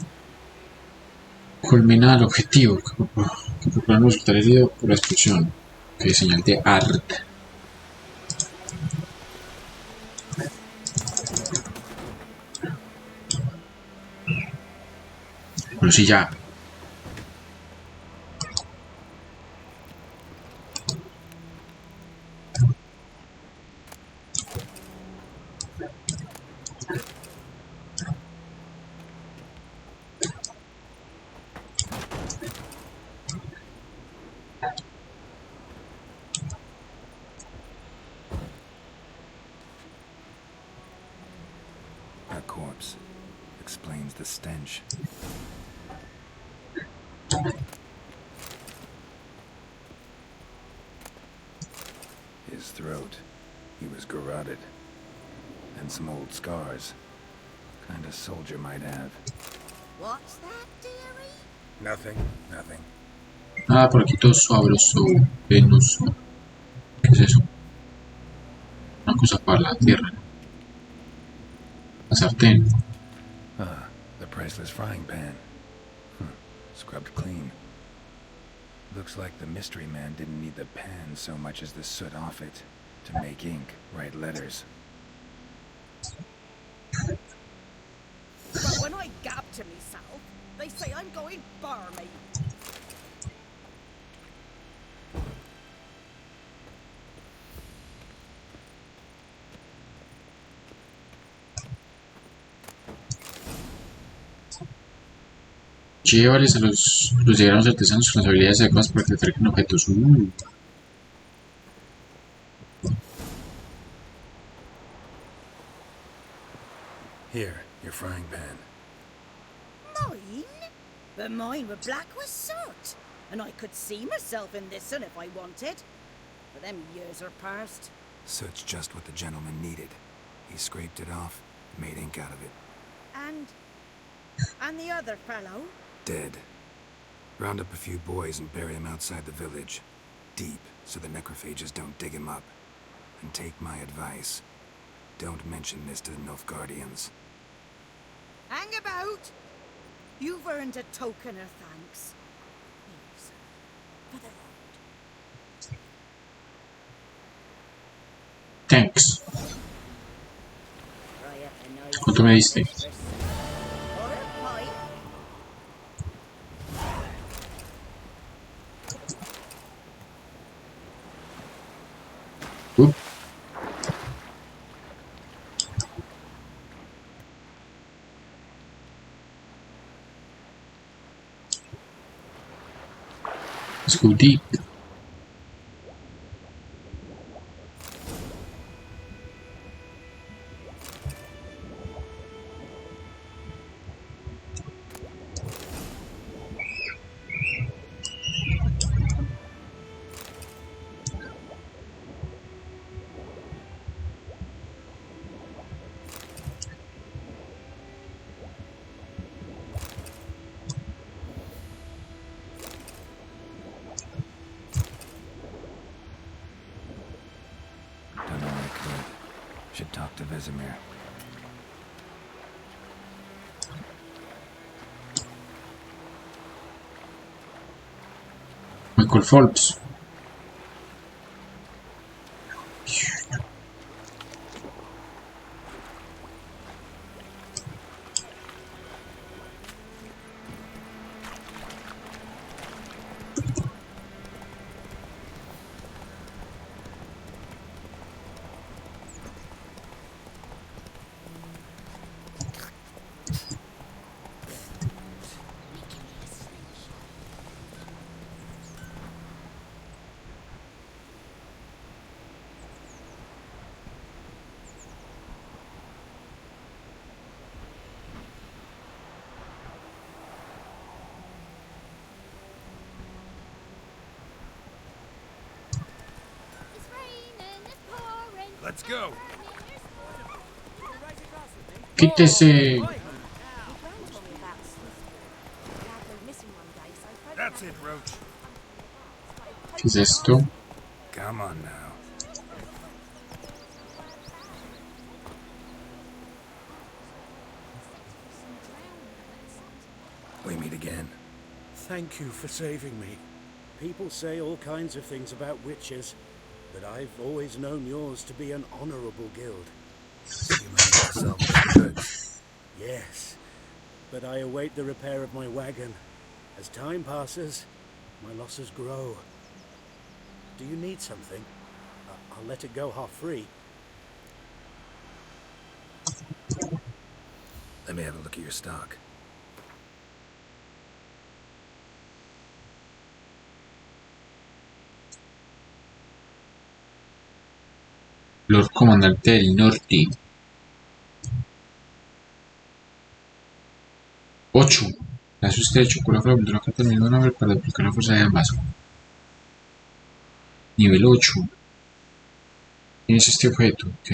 Culmina el objetivo, que procura no resultar herido por la explosión. Ok, señal de art. Bueno, sí, ya. A corpse. Explains the stench. His throat. He was garroted. And some old scars. Kind of soldier might have. What's that, dearie? Nothing, nothing. Ah, por aquí todo sabroso, venoso. ¿Qué es eso? Una cosa para la tierra. La sartén. Ah, the priceless frying pan. Scrubbed clean. Looks like the mystery man didn't need the pan so much as the soot off it to make ink, write letters. But when I gab to myself, they say I'm going barmy. Llévales a los diagramas artesanos con las habilidades adecuadas para que traigan objetos. Here, your frying pan. Mine? But mine were black with soot. And I could see myself in this one if I wanted. But them years are past. Soot's just what the gentleman needed. He scraped it off, made ink out of it. And the other fellow? Dead. Round up a few boys and bury him outside the village. Deep, so the necrophages don't dig him up. And take my advice. Don't mention this to the Nilfgaardians. Hang about! You've earned a token of thanks. Here's for the road. Thanks. Try up a nice ¿Cuánto me diste? or a pipe. Oop. Let's go deep. talk to Vesemir. Michael Phelps. Let's go. Quítese. That's it, Roach. ¿Qué es esto? Come on now. We meet again. Thank you for saving me. People say all kinds of things about witches, but I've always known yours to be an honorable guild. You managed to salvage the goods. Yes, but I await the repair of my wagon. As time passes, my losses grow. Do you need something? I'll let it go half-free. Let me have a look at your stock. Lord Comandante del Norte. 8. La susta de chocolate la que terminó una vez para duplicar la fuerza de ambas. Nivel 8. ¿Quién es este objeto? Ok.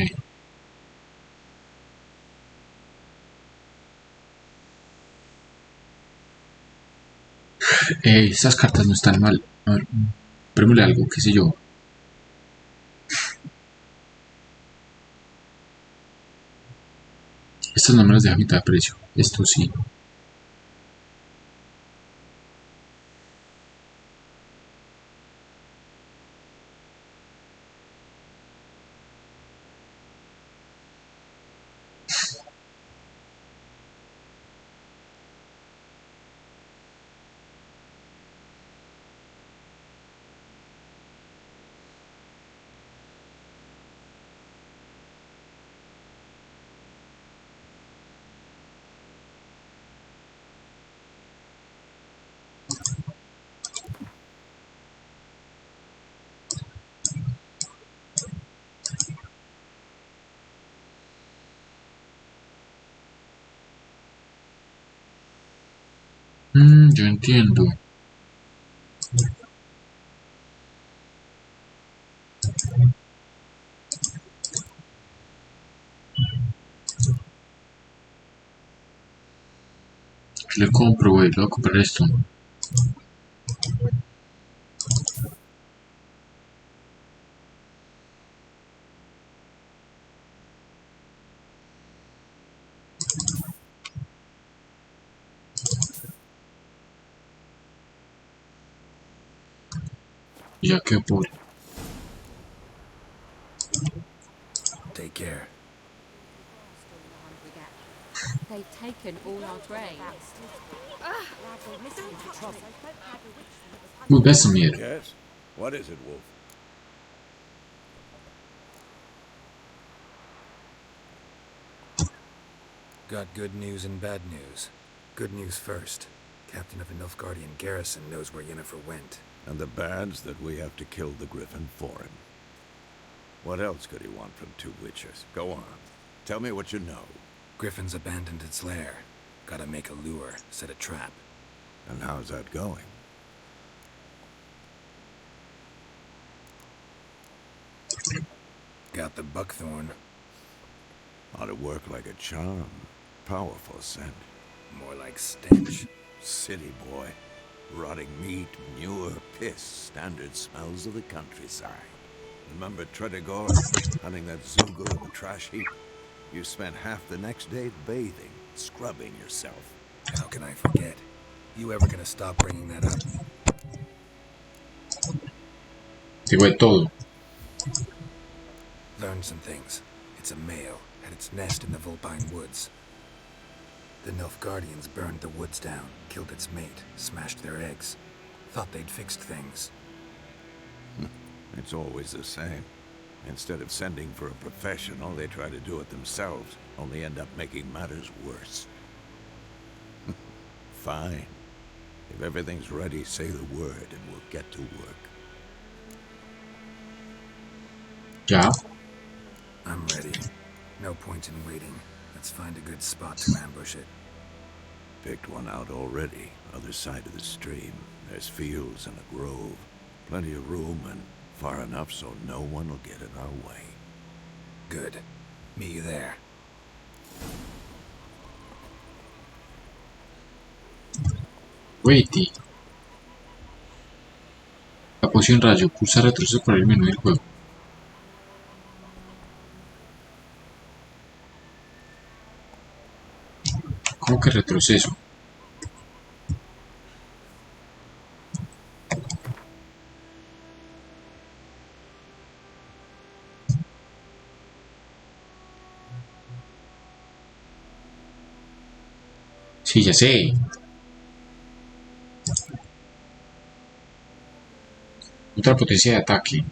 Estas cartas no están mal. A ver, prémule algo, qué sé yo. Estos no me los deja a mitad de precio. Esto sí. Yo entiendo. Le compro, güey. Le voy a comprar esto. Ya que por... Take care. They've taken all our grain. Muy Vesemir. Yes? What is it, Wolf? Got good news and bad news. Good news first. Captain of the Nilfgaardian garrison knows where Yennefer went. And the bad's that we have to kill the Griffin for him. What else could he want from two witchers? Go on. Tell me what you know. Griffin's abandoned its lair. Gotta make a lure, set a trap. And how's that going? Got the buckthorn. Ought to work like a charm. Powerful scent. More like stench. City boy. Rotting meat, manure, piss. Standard smells of the countryside. Remember Tredigor hunting that Zoogle in the trash heap? You spent half the next day bathing, scrubbing yourself. How can I forget? You ever gonna stop bringing that up? Digo de todo. Learned some things. It's a male, had its nest in the Vulpine Woods. The Nilfgaardians burned the woods down, killed its mate, smashed their eggs. Thought they'd fixed things. It's always the same. Instead of sending for a professional, they try to do it themselves, only end up making matters worse. Fine. If everything's ready, say the word and we'll get to work. Ya. I'm ready. No point in waiting. Let's find a good spot to ambush it. Picked one out already, other side of the stream. There's fields and a grove. Plenty of room and far enough so no one will get in our way. Good. Meet you there. Waity. La poción rayo. Pulsa retroceso por el menú del juego. ¿Cómo que retroceso? Sí, ya sé. Otra potencia de ataque.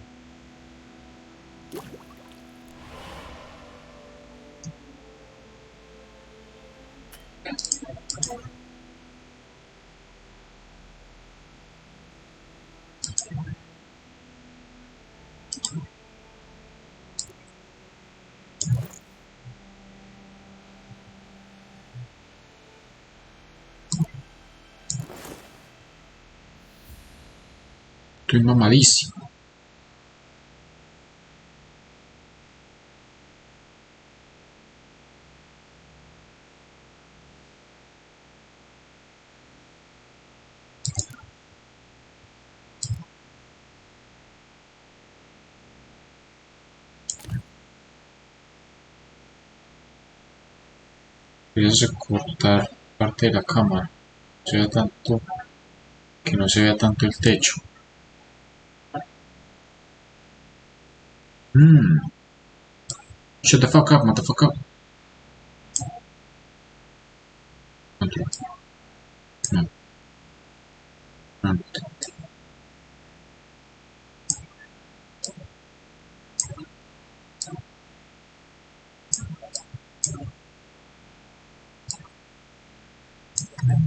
Estoy mamadísimo. Voy a cortar parte de la cámara. Se vea tanto que no se vea tanto el techo. Shut the fuck up, motherfucker. No. No.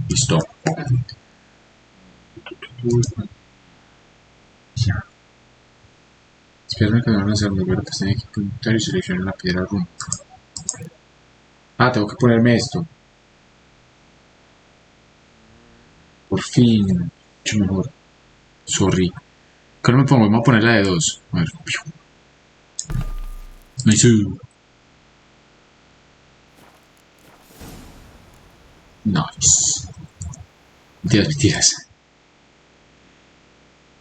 Listo. Ya. Espérame que me van a hacer volver a que tengo que preguntar y seleccionar la piedra rúnica. Ah, tengo que ponerme esto. Por fin. Mucho mejor. Sorry. ¿Qué no me pongo? Vamos a poner la de 2. A ver. Nice. Nice. Mentiras.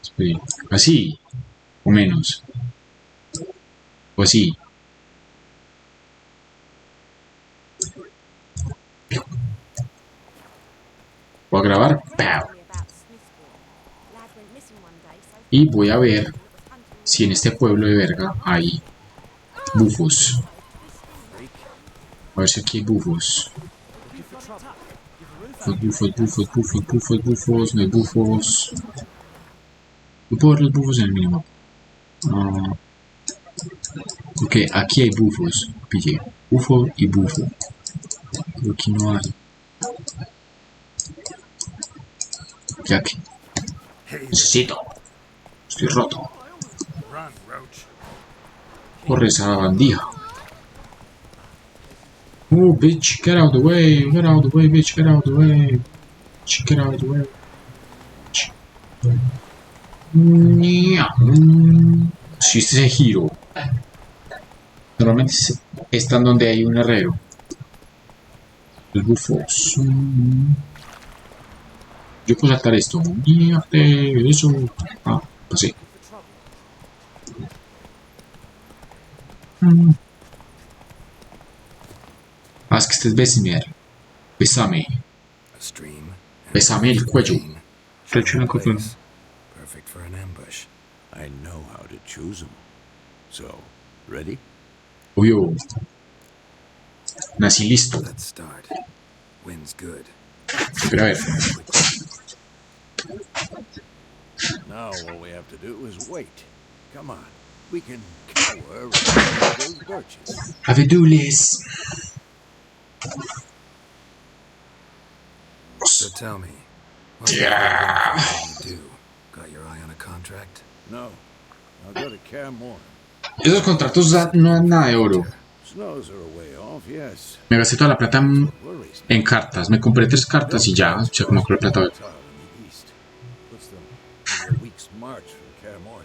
Espera. Así. O menos. O así. Voy a grabar. ¡Pau! Y voy a ver si en este pueblo de verga hay bufos. A ver si aquí hay bufos. Bufos, no hay bufos. No puedo ver los bufos en el minimapa. Ok, aquí hay bufos. Pillé. Bufo y bufo. Pero aquí no hay. Ya que necesito. Estoy roto. Corre esa bandija. Oh, bitch, get out of the way. Get out of the way, bitch, get out of the way. Get out of the way. Si este giro. Normalmente están donde hay un herrero. Los bufos. Yo puedo saltar esto. Eso. Ah, pasé. Ah, es que este es Besimier. Besame. A stream. Besame el cuello. Te echo una copa. Perfect for an ambush. I know how to choose them. So, ready? Obvio. Nací listo. Let's start. Wind's good. Pero a ver. Now all we have to do is wait. Come on. We can cower around those birches. Abedules. So tell me, what's Yeah. the you do? Got your eye on a contract? No. I'll go to Cairmore. Esos contratos no dan nada de oro. Snows are a way off, yes. Me gasté toda la plata Worries en cartas. Me compré 3 cartas y ya. O sea, como con la plata. in the east. Puts them maybe a week's march from Cairmore.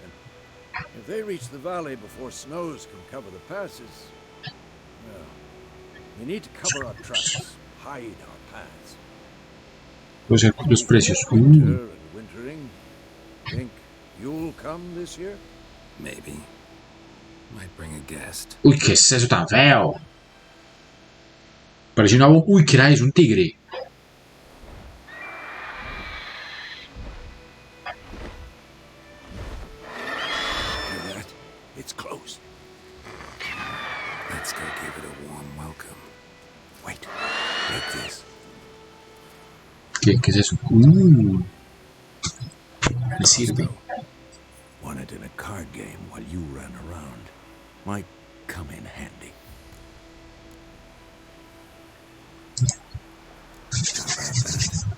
If they reach the valley before snows can cover the passes, well, we need to cover our tracks, hide our paths. O sea, los precios. Winter and wintering. Think you'll come this year? Maybe. Might bring a guest. Uy, ¿qué es eso tan feo? Parece una bomba. Uy, ¿qué era eso? Un tigre. Hear that? It's close. Let's go give it a warm welcome. Wait. Take this. ¿Qué es eso? Me sirve. Won it in a card game while you ran around. Might come in handy.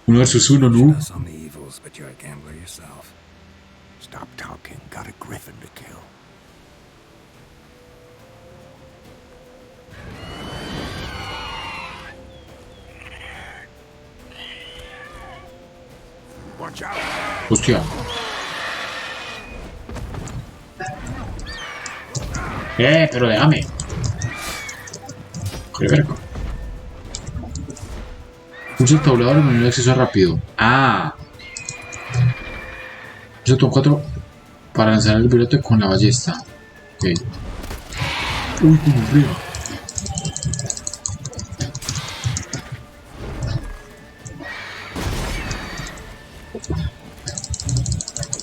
Uno versus uno, ¿no? Us on the evils, but you're a gambler yourself. Stop talking. Got a griffin to kill. Watch out. Hostia. Pero déjame. Qué verga. Usa el tabulador y manual de acceso rápido. Ah. Usa tu 4 para lanzar el piloto con la ballesta. Ok. Uy, como frío.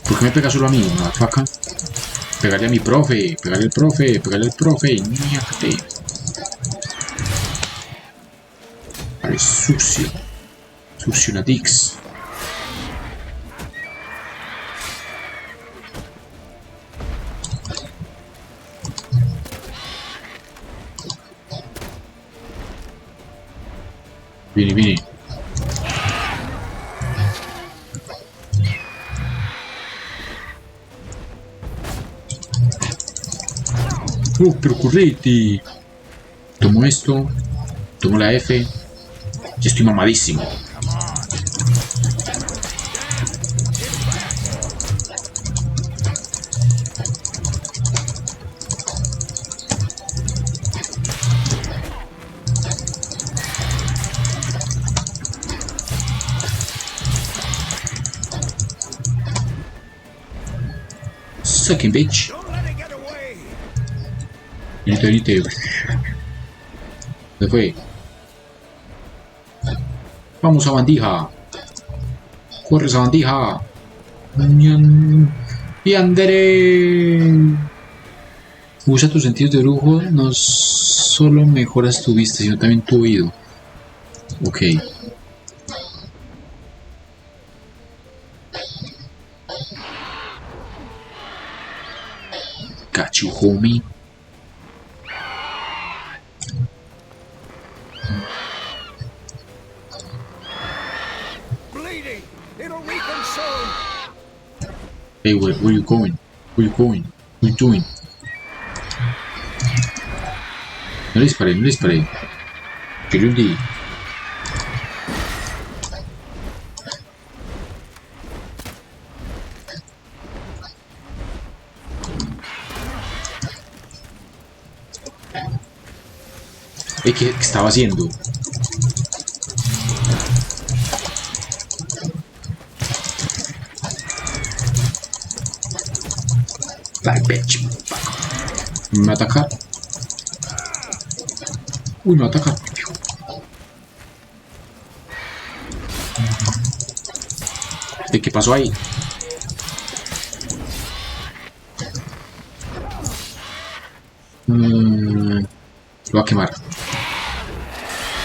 ¿Por qué me pega solo a mí, motherfucker? Pegarle a mi profe, pegarle al profe, pegarle al profe, ñácate. Vale, sucio. Sucio una dix. Vieni, vieni. Pero correte. Tomo esto. Tomo la F. Ya estoy mamadísimo. Sucking bitch. Venite, venite. ¿Dónde fue? Vamos a bandija. Corre esa bandija. Y andere. Usa tus sentidos de brujo. No solo mejoras tu vista, sino también tu oído. Ok. Got you, homie. Bleeding. It'll weaken soon. Hey, where you going? Where you going? What you doing? No le disparé, no le disparé. Que yo hundí. ¿Qué estaba haciendo? Like bitch. ¿Me va a atacar? Uy, me ataca. ¿Qué pasó ahí? Lo voy a quemar.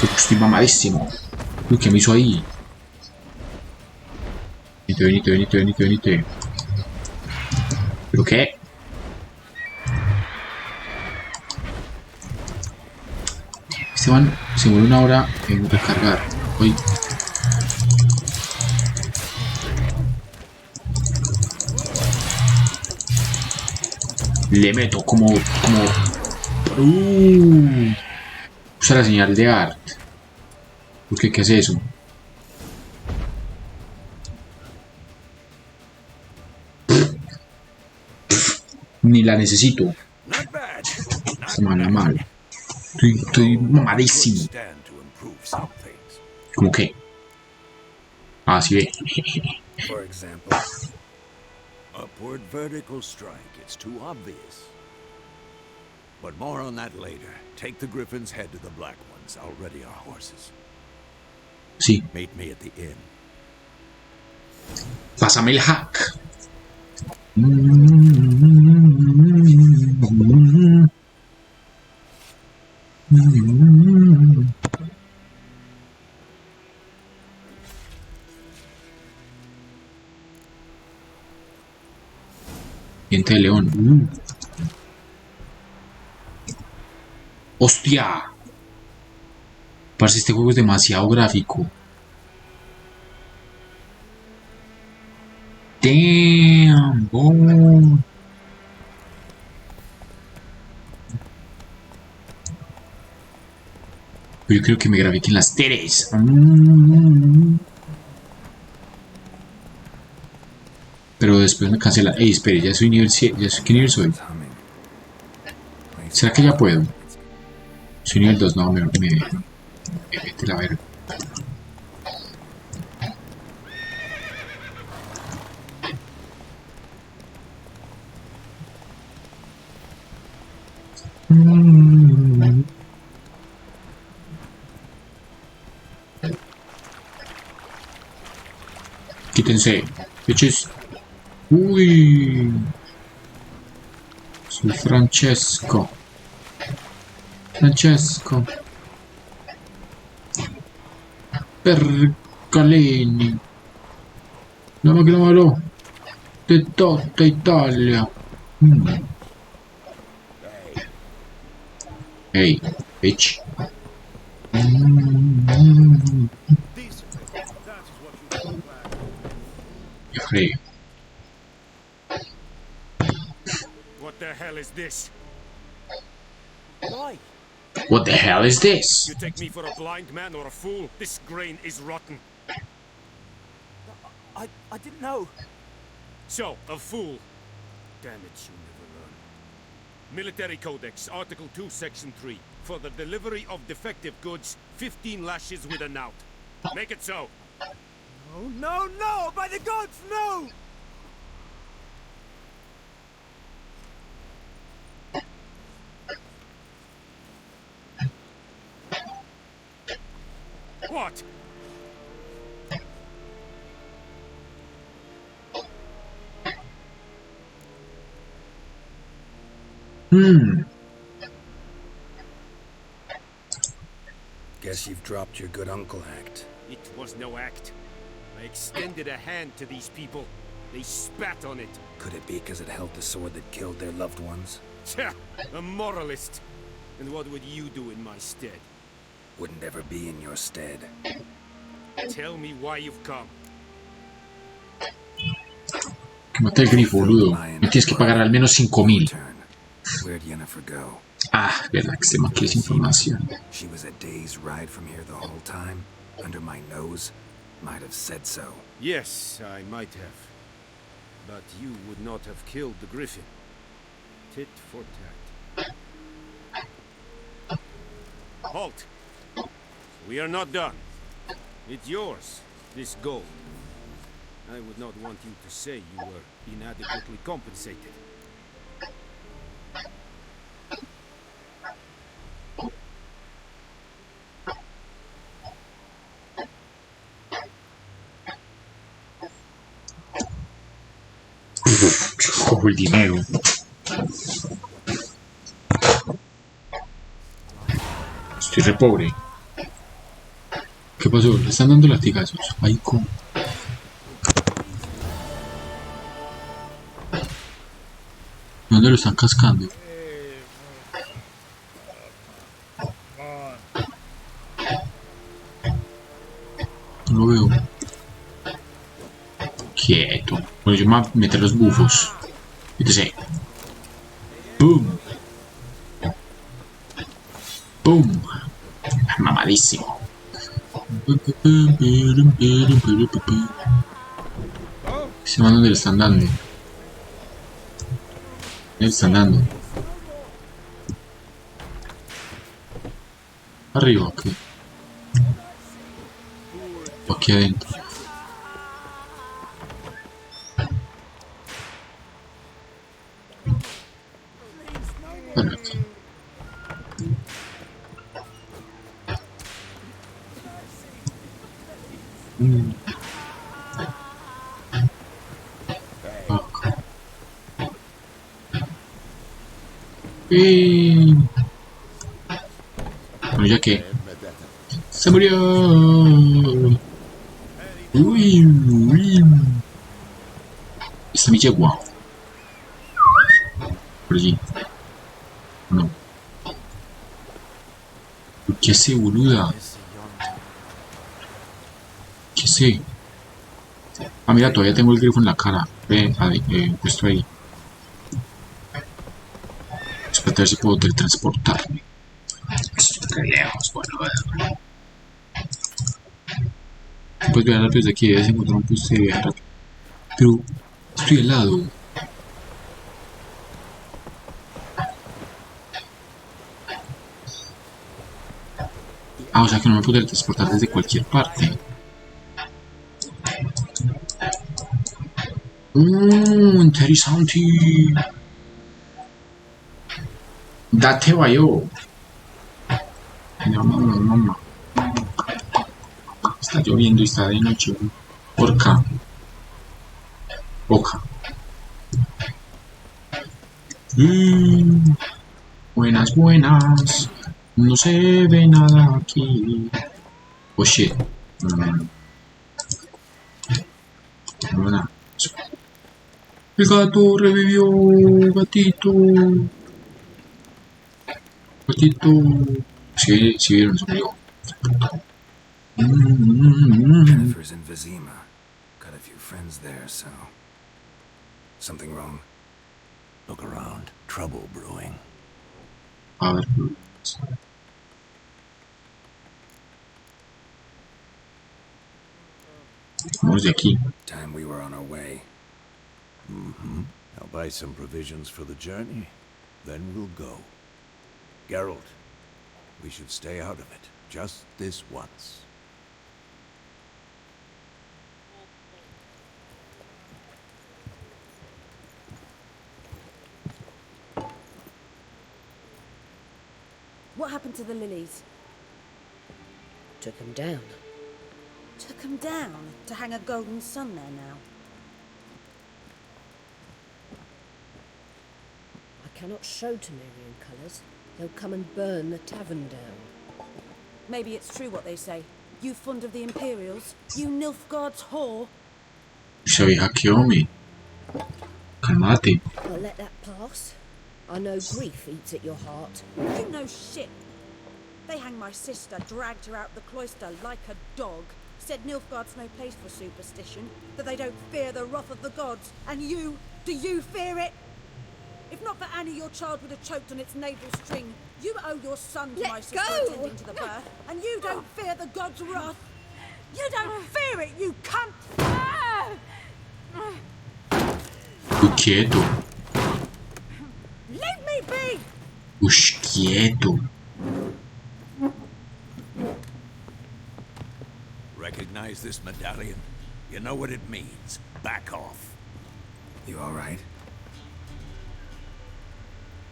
Estoy mamadísimo. Uy, ¿qué me hizo ahí? Venite. ¿Pero qué? Este man se muere una hora en recargar. Uy. Le meto como... Usa la señal de art. ¿Qué es eso? Ni la necesito. Esta mala mal. Estoy mamadísimo. ¿Cómo qué? Ah, sí ve. For example, upward vertical strike. It's too obvious. But more on that later. Take the Griffin's head to the Black Ones. I'll ready our horses. Sí. Meet me at the inn. Pásame el hack. Diente de león. ¡Hostia! Parece este juego es demasiado gráfico. Damn, boy. Pero yo creo que me grafiquen las teres. Pero después me cancela. Ey, espere, ya soy nivel 7. ¿Qué nivel soy? ¿Será que ya puedo? Soy nivel 2, no, me vete la verga. Quítense, bitches. Uy. Soy Francesco. Pergolini. La macchina malo. De tutta Italia. Hey, bitch. Me frego. What the hell is this? Why? What the hell is this? You take me for a blind man or a fool? This grain is rotten. I didn't know. So, a fool. Damn it, you never learn. Military Codex, Article 2, Section 3. For the delivery of defective goods, 15 lashes with a knout. Make it so. No! By the gods, no! What? Guess you've dropped your good uncle act. It was no act. I extended a hand to these people. They spat on it. Could it be because it held the sword that killed their loved ones? Tja, a moralist. And what would you do in my stead? Wouldn't ever be in your stead. Tell me why you've come. Que mate el grifo, boludo. Me tienes que pagar al menos 5.000. Where'd Yennefer go? Ah, verdad que este man quiere esa información. She was a day's ride from here the whole time. Under my nose. Might have said so. Yes, I might have. But you would not have killed the griffin. Tit for tat. Halt! We are not done. It's yours, this gold. I would not want you to say you were inadequately compensated. Cojo el dinero. Estoy re pobre. ¿Qué pasó? Le están dando latigazos. Ay, ¿cómo? ¿Dónde lo están cascando? No lo veo. Quieto. Bueno, yo me voy a meter los bufos. Entonces. ¡Boom! ¡Boom! Mamadísimo. ¿Ese man dónde le están dando? ¿Dónde le están dando? ¿Arriba o qué? ¿O aquí adentro? Bueno, aquí. Bueno, ya que se murió. Uy, uy. Esta mi yegua. Por allí. No. ¿Qué sé, boluda? ¿Qué sé? Ah, mira, todavía tengo el grifo en la cara. Puesto ahí. Espera a ver si puedo teletransportarme. Estoy re lejos, boludo. Puedes viajar rápido desde aquí, debes encontrar un puesto de viajar rápido. Pero estoy helado. Ah, o sea que no me puedo teletransportar desde cualquier parte. Interesante. Date vayo. No, mamá. Está lloviendo y está de noche. Orca. Oca. Buenas, buenas. No se ve nada aquí. Oh shit. No. El gato revivió. Gatito. Gatito. Sí, vieron, se murió. Jennifer's in Vizima. Got a few friends there, so... Something wrong? Look around. Trouble brewing. A ver. Vamos de aquí. Time we were on our way. I'll buy some provisions for the journey. Then we'll go. Geralt, we should stay out of it. Just this once. What happened to the lilies? Took him down. Took them down to hang a golden sun there now. I cannot show Temerian colours. They'll come and burn the tavern down. Maybe it's true what they say. You fond of the Imperials? You Nilfgaard's whore? Se había hackeado me. Calmate. I'll let that pass. I know grief eats at your heart. You know shit. They hanged my sister, dragged her out the cloister like a dog, said Nilfgaard's no place for superstition, that they don't fear the wrath of the gods. And you, do you fear it? If not for Annie, your child would have choked on its navel string. You owe your son to my sister attending to the birth, and you don't fear the gods' wrath. You don't fear it, you cunt! Quieto. Leave me be! Ush, quieto. Recognize this medallion? You know what it means. Back off. You alright?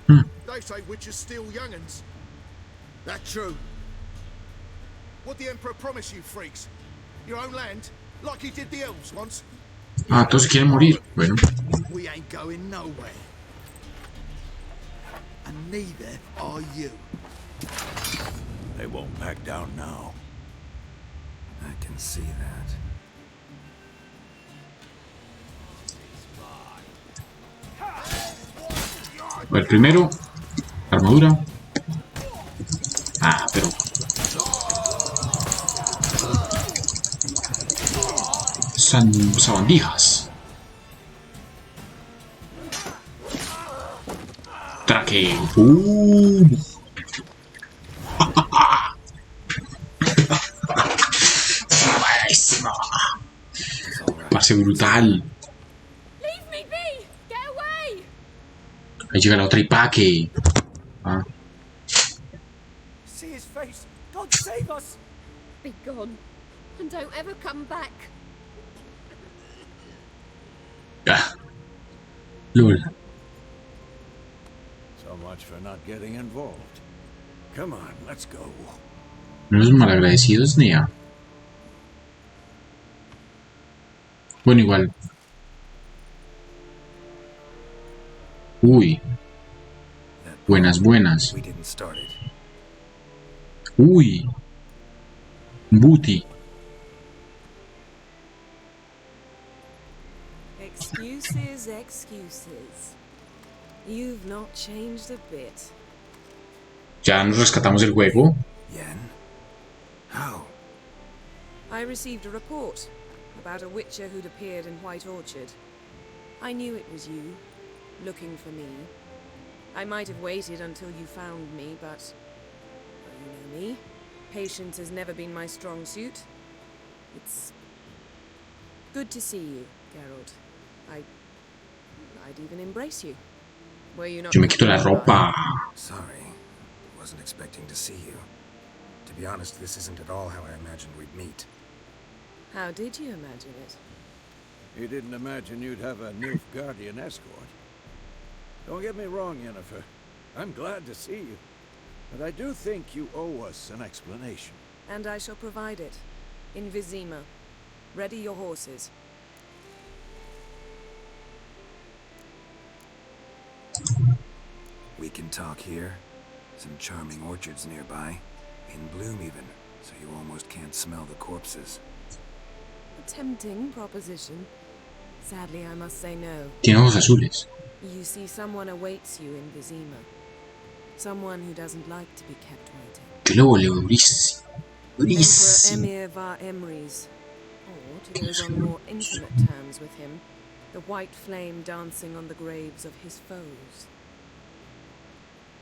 They say witches steal young'uns. That true. What the Emperor promise you, freaks? Your own land? Like he did the elves once? Ah, todos se quieren morir. Bueno. We ain't going nowhere. And neither are you. They won't back down now. I can see that. El primero, armadura. Ah, pero sabandijas. Traque. Buenísimo. Parce brutal. Leave me be! Get away! Ahí llega la otra Ipaque. Ah. See his face. God save us. Be gone. And don't ever come back. Ah. Lol. So much for not getting involved. Come on, let's go. Unos malagradecidos, Nea. Bueno, igual. Uy. Buenas, buenas. We didn't start it. Uy. Booty. Excuses, excuses. You've not changed a bit. Ya nos rescatamos del juego. Yen? How? I received a report about a witcher who'd appeared in White Orchard. I knew it was you, looking for me. I might have waited until you found me, but... well, you know me. Patience has never been my strong suit. It's... good to see you, Geralt. I'd even embrace you. Were you not... Yo me quito la ropa. Sorry. Wasn't expecting to see you. To be honest, this isn't at all how I imagined we'd meet. How did you imagine it? You didn't imagine you'd have a Nilfgaardian escort. Don't get me wrong, Yennefer. I'm glad to see you. But I do think you owe us an explanation. And I shall provide it. In Vizima. Ready your horses. We can talk here. Some charming orchards nearby. In bloom even, so you almost can't smell the corpses. A tempting proposition. Sadly, I must say no. Tiene ojos azules. You see, someone awaits you in Vizima. Someone who doesn't like to be kept waiting. Que lo voleo durísimo. Emperor Durísimo. Emir var Emrys. Or, to those on more intimate terms with him, the white flame dancing on the graves of his foes.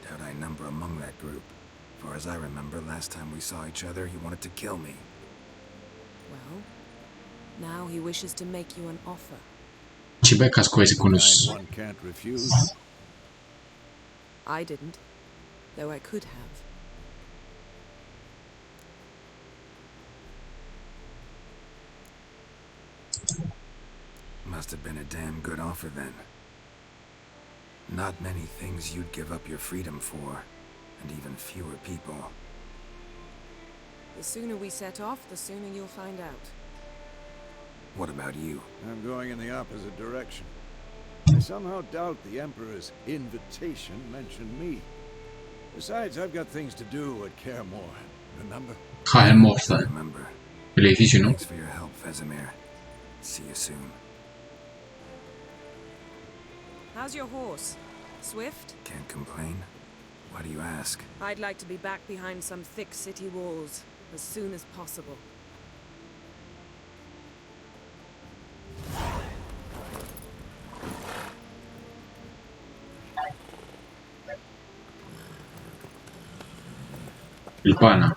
Doubt I number among that group. Far as I remember, last time we saw each other, he wanted to kill me. Well, now he wishes to make you an offer. Chimba de casco ese con Kind los... one can't refuse. I didn't, though I could have. Must have been a damn good offer then. Not many things you'd give up your freedom for, and even fewer people. The sooner we set off, the sooner you'll find out. What about you? I'm going in the opposite direction. I somehow doubt the Emperor's invitation mentioned me. Besides, I've got things to do at Kaer Morhen, remember? Kaer Morhen. Remember. El edificio, ¿no? Thanks for your help, Vesemir. See you soon. How's your horse? Swift? Can't complain. Why do you ask? I'd like to be back behind some thick city walls as soon as possible. El pana.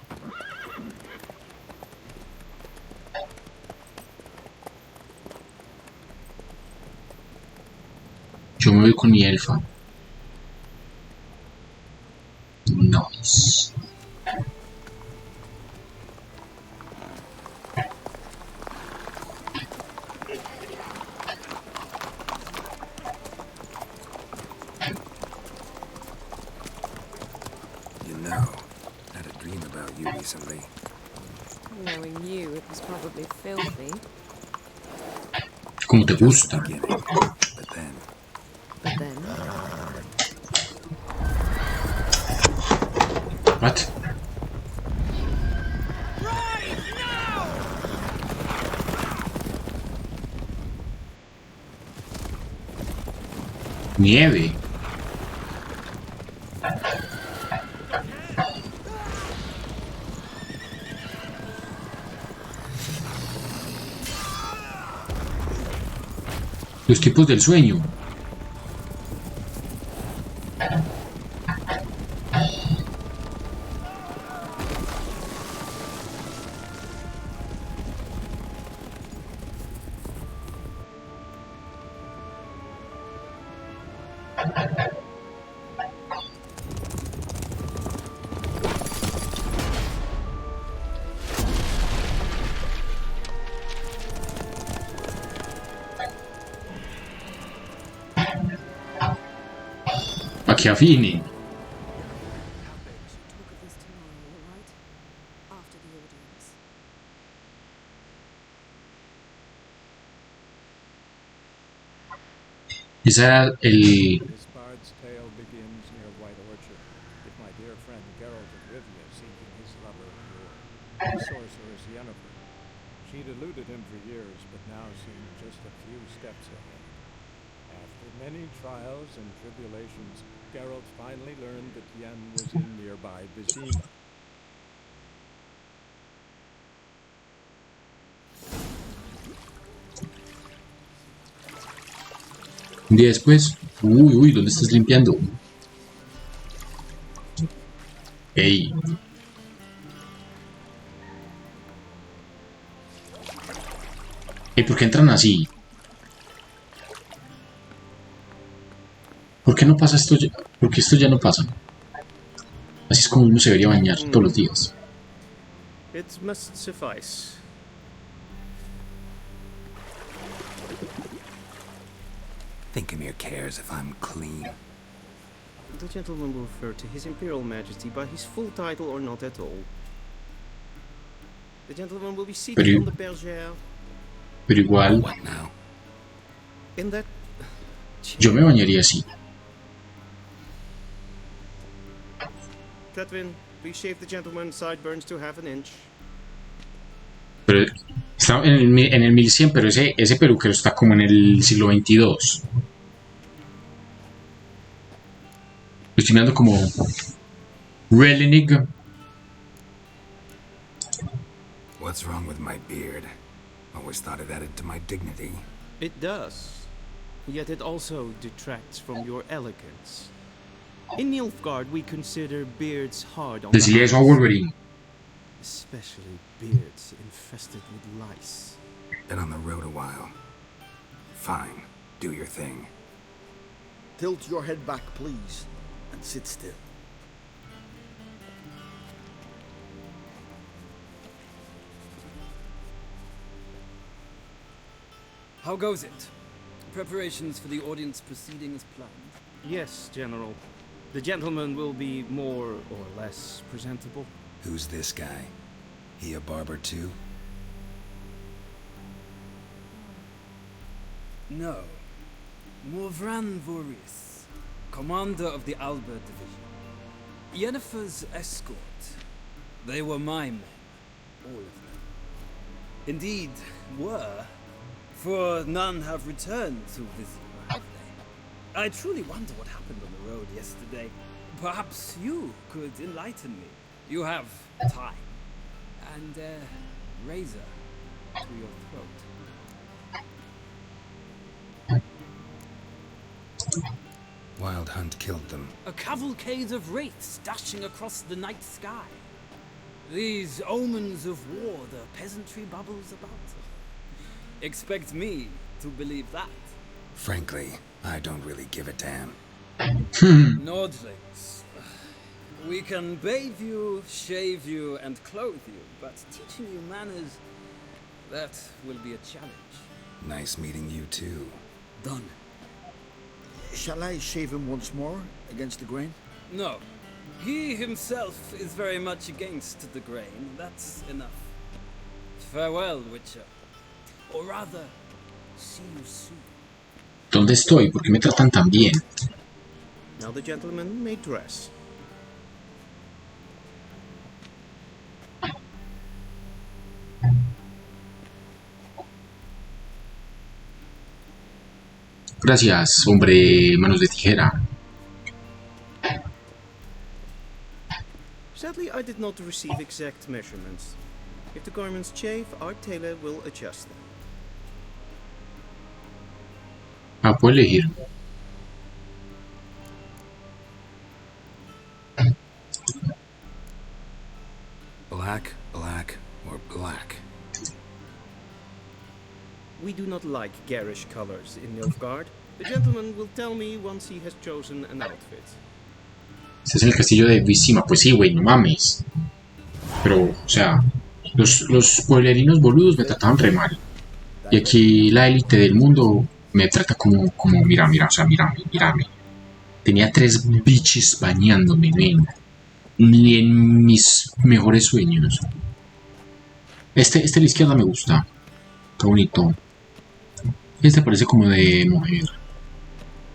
Yo me voy con mi elfa. Nice. You know, I had a dream about you recently. Knowing you, it was probably filthy. Como te gusta. But then, What? Nieve. Los tipos del sueño. Pa' que afine. Talk of this tomorrow, all right? After the audience. Ese era el... This bard's tale begins near White Orchard, with my dear friend Geralt of Rivia seeking his lover of yore, the sorceress Yennefer. She'd eluded him for years, but now seemed just a few steps ahead. After many trials and tribulations, Geralt finally learned that Yen was in nearby Vizima. Un día después... Uy, ¿dónde estás limpiando? Ey. ¿Y por qué entran así? ¿Por qué no pasa esto ya? Porque esto ya no pasa. Así es como uno se debería bañar todos los días. It must suffice. think Emir cares if I'm clean. The gentleman will refer to His Imperial Majesty by his full title or not at all. The gentleman will be seated on the bergère. Pero igual, What now? In that yo me bañaría así. Catwin, please shave the gentleman's sideburns to half an inch. Pero está en el 1100, pero ese peluquero está como en el siglo XXII. Estoy mirando como Relinig. What's wrong with my beard? Always thought it added to my dignity. It does. Yet it also detracts from your elegance. In Nilfgaard, we consider beards hard on Decirle eso a Wolverine. especially beards infested with lice. Been on the road a while. Fine, do your thing. Tilt your head back, please, and sit still. How goes it? Preparations for the audience proceeding as planned? Yes, General. The gentleman will be more or less presentable. Who's this guy? He a barber too? No. Morvran Voris, commander of the Alba Division. Yennefer's escort. They were my men. All of them. Indeed, were. For none have returned to Vizima, have they? I truly wonder what happened on the road yesterday. Perhaps you could enlighten me. You have time. And a razor to your throat. Wild Hunt killed them. A cavalcade of wraiths dashing across the night sky. These omens of war the peasantry bubbles about. Expect me to believe that. Frankly, I don't really give a damn. Nordlings. We can bathe you, shave you, and clothe you, but teaching you manners, that will be a challenge. Nice meeting you too. Done. Shall I shave him once more, against the grain? No. He himself is very much against the grain. That's enough. Farewell, Witcher. Or rather, See you soon. ¿Dónde estoy? ¿Por qué me tratan tan bien? Now the gentleman may dress. Gracias, hombre, manos de tijera. Sadly, I did not receive exact measurements. If the garments chafe, our tailor will adjust them. Ah, puedo elegir. Black, black, or black. We do not like garish colors in Nilfgaard. The gentleman will tell me once he has chosen an outfit. Este es el castillo de Visima. Pues sí, güey, no mames. Pero, o sea, los pueblerinos boludos me trataban re mal. Y aquí la élite del mundo me trata como mira, o sea, mírame. Tenía 3 bitches bañándome, ven. Ni en mis mejores sueños. Este de la izquierda me gusta. Está bonito. Este parece como de mujer.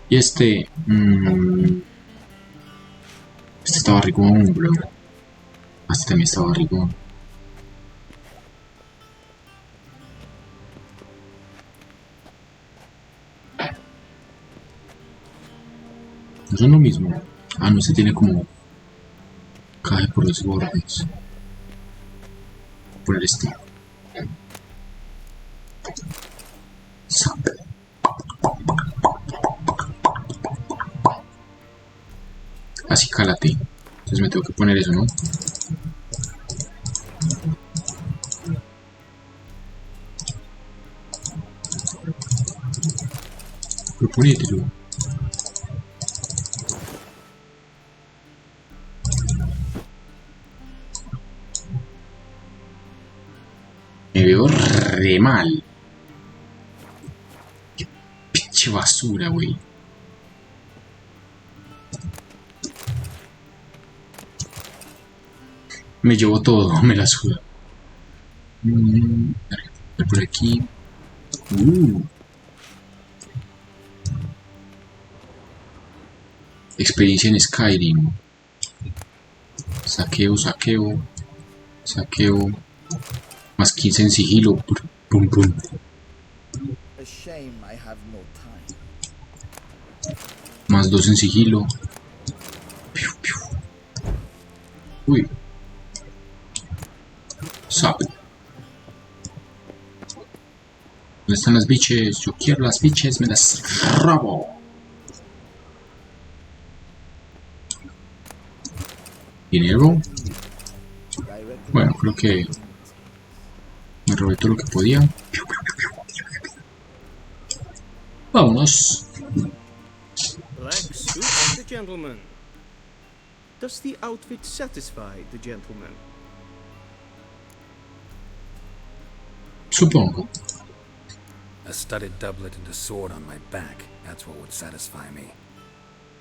Y este... este estaba rigón, bro. Este también estaba rigón. No son lo mismo. Ah, no, este tiene como... cae por los bordes. Por el estilo. Así cálate. Entonces me tengo que poner eso, ¿no? Pero ponételo. Me veo re mal. Qué pinche basura, güey. Me llevo todo, me la suda. Por aquí. Experiencia en Skyrim. Saqueo. Más 15 en sigilo. Pum. A shame I have no time. Más 2 en sigilo. Uy. Sabe. ¿Dónde están las biches? Yo quiero las biches, me las robo. ¿Dinero? Bueno, creo que me robé todo lo que podía. Vámonos. Black suits the gentleman. Does the outfit satisfy the gentleman? Supongo. A studded doublet and a sword on my back, that's what would satisfy me.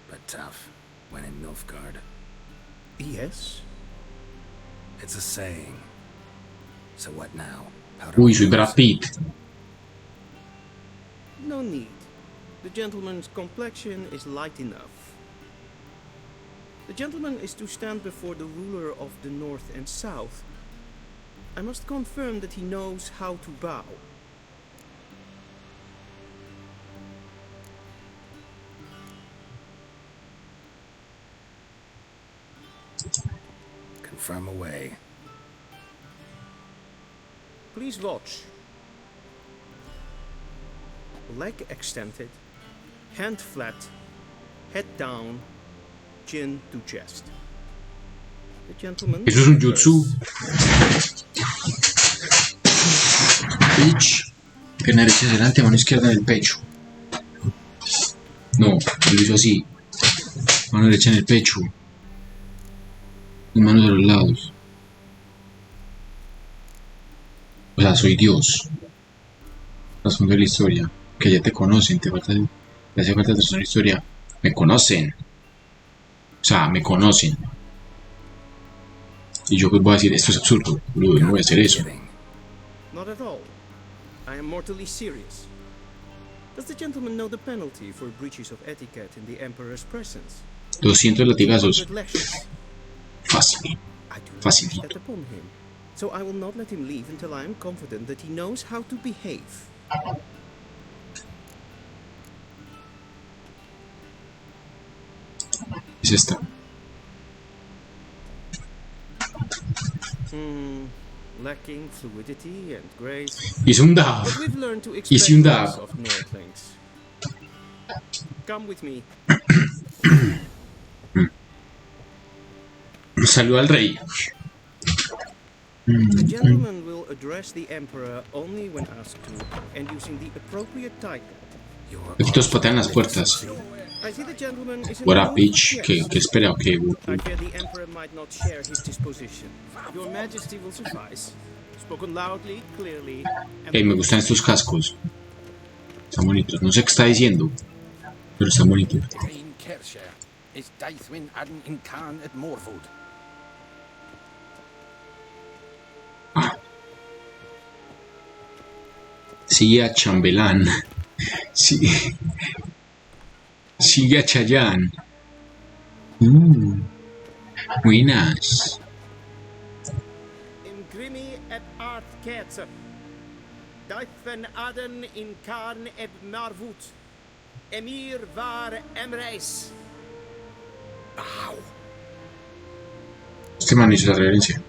But tough, when in Nilfgaard. Yes. It's a saying. So what now? Uy, soy Brad Pitt. No need. The gentleman's complexion is light enough. The gentleman is to stand before the ruler of the North and South. I must confirm that he knows how to bow. Confirm away. Please watch. Leg extended, hand flat, head down, chin to chest. The gentleman... Eso es un jutsu. Bitch. Pierna derecha adelante, mano izquierda en el pecho. No, lo hizo así. Mano derecha en el pecho. Las manos a los lados. O sea, soy Dios. Trasfondo de la historia. Que ya te conocen, te hace falta trasfondo de la historia. Me conocen. O sea, me conocen. Y yo pues voy a decir, esto es absurdo, boludo, no voy a hacer eso. Not at all. I am mortally serious. Does the gentleman know the penalty for breaches of etiquette in the Emperor's presence? 200 latigazos. 200 lashes. Fácil. I do not Fácil. wish that upon him, so I will not let him leave until I am confident that he knows how to behave. Es esta. Lacking fluidity and grace. Hice un dab. But we've learned to Hice expect un less dab. of Nordlings. Come with me. Saluda al rey. The gentleman will address the Emperor only when asked to, and using the appropriate title. Aquí todos patean las puertas. I see the gentleman is in What the a mood bitch. for ¿Qué jest. espera? ¿Qué? I fear the Emperor might not share his disposition. Your Majesty will suffice. Spoken loudly, clearly, and Me gustan estos cascos. Están bonitos. No sé qué está diciendo, pero están bonitos. Sigue a Chambelán. Sigue a Chayán. Buenas. Imgrimi et art ketzer. Duifen aden in karn eb marvut. Emir var emreis. Au. Este man hizo la reverencia.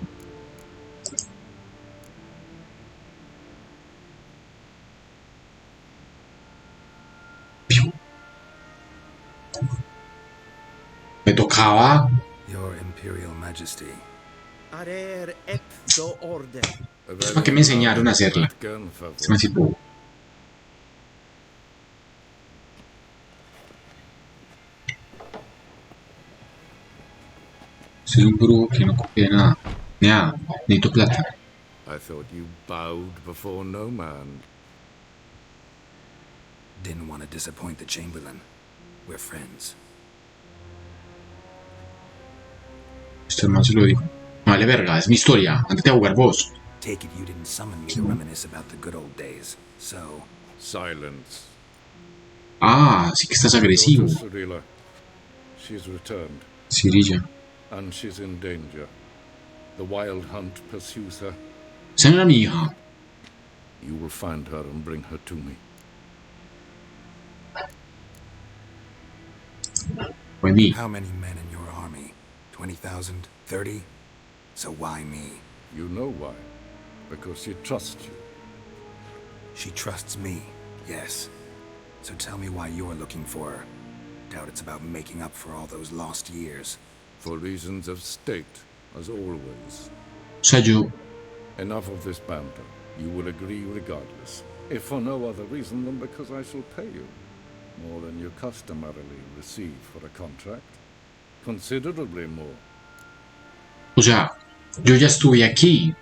Me tocaba. Your Imperial Majesty. Arer ep do orde. ¿Para qué me enseñaron a hacerla? Se me sirvió. Soy un brujo que no copia nada. Nada. Necesito plata. I thought you bowed before no man. Didn't want to disappoint the Chamberlain. We're friends. Este man se lo dijo. Vale, verga, es mi historia. Andate a jugar vos. Take it you didn't summon me to reminisce about the good old days. So... Silence. Ah, sí que estás agresivo. Cirilla. She's returned. Cirilla. And she's in danger. The wild hunt pursues her. Esa no era mi hija. You will find her and bring her to me. Why me? How many men in your army? 20,000? 30? So why me? You know why. Because she trusts you. She trusts me, yes. So tell me why you're looking for her. Doubt it's about making up for all those lost years. For reasons of state, as always. O sea, yo... Enough of this banter. You will agree regardless. If for no other reason than because I shall pay you. More than you customarily receive for a contract. Considerably more. O sea, yo ya estuve aquí.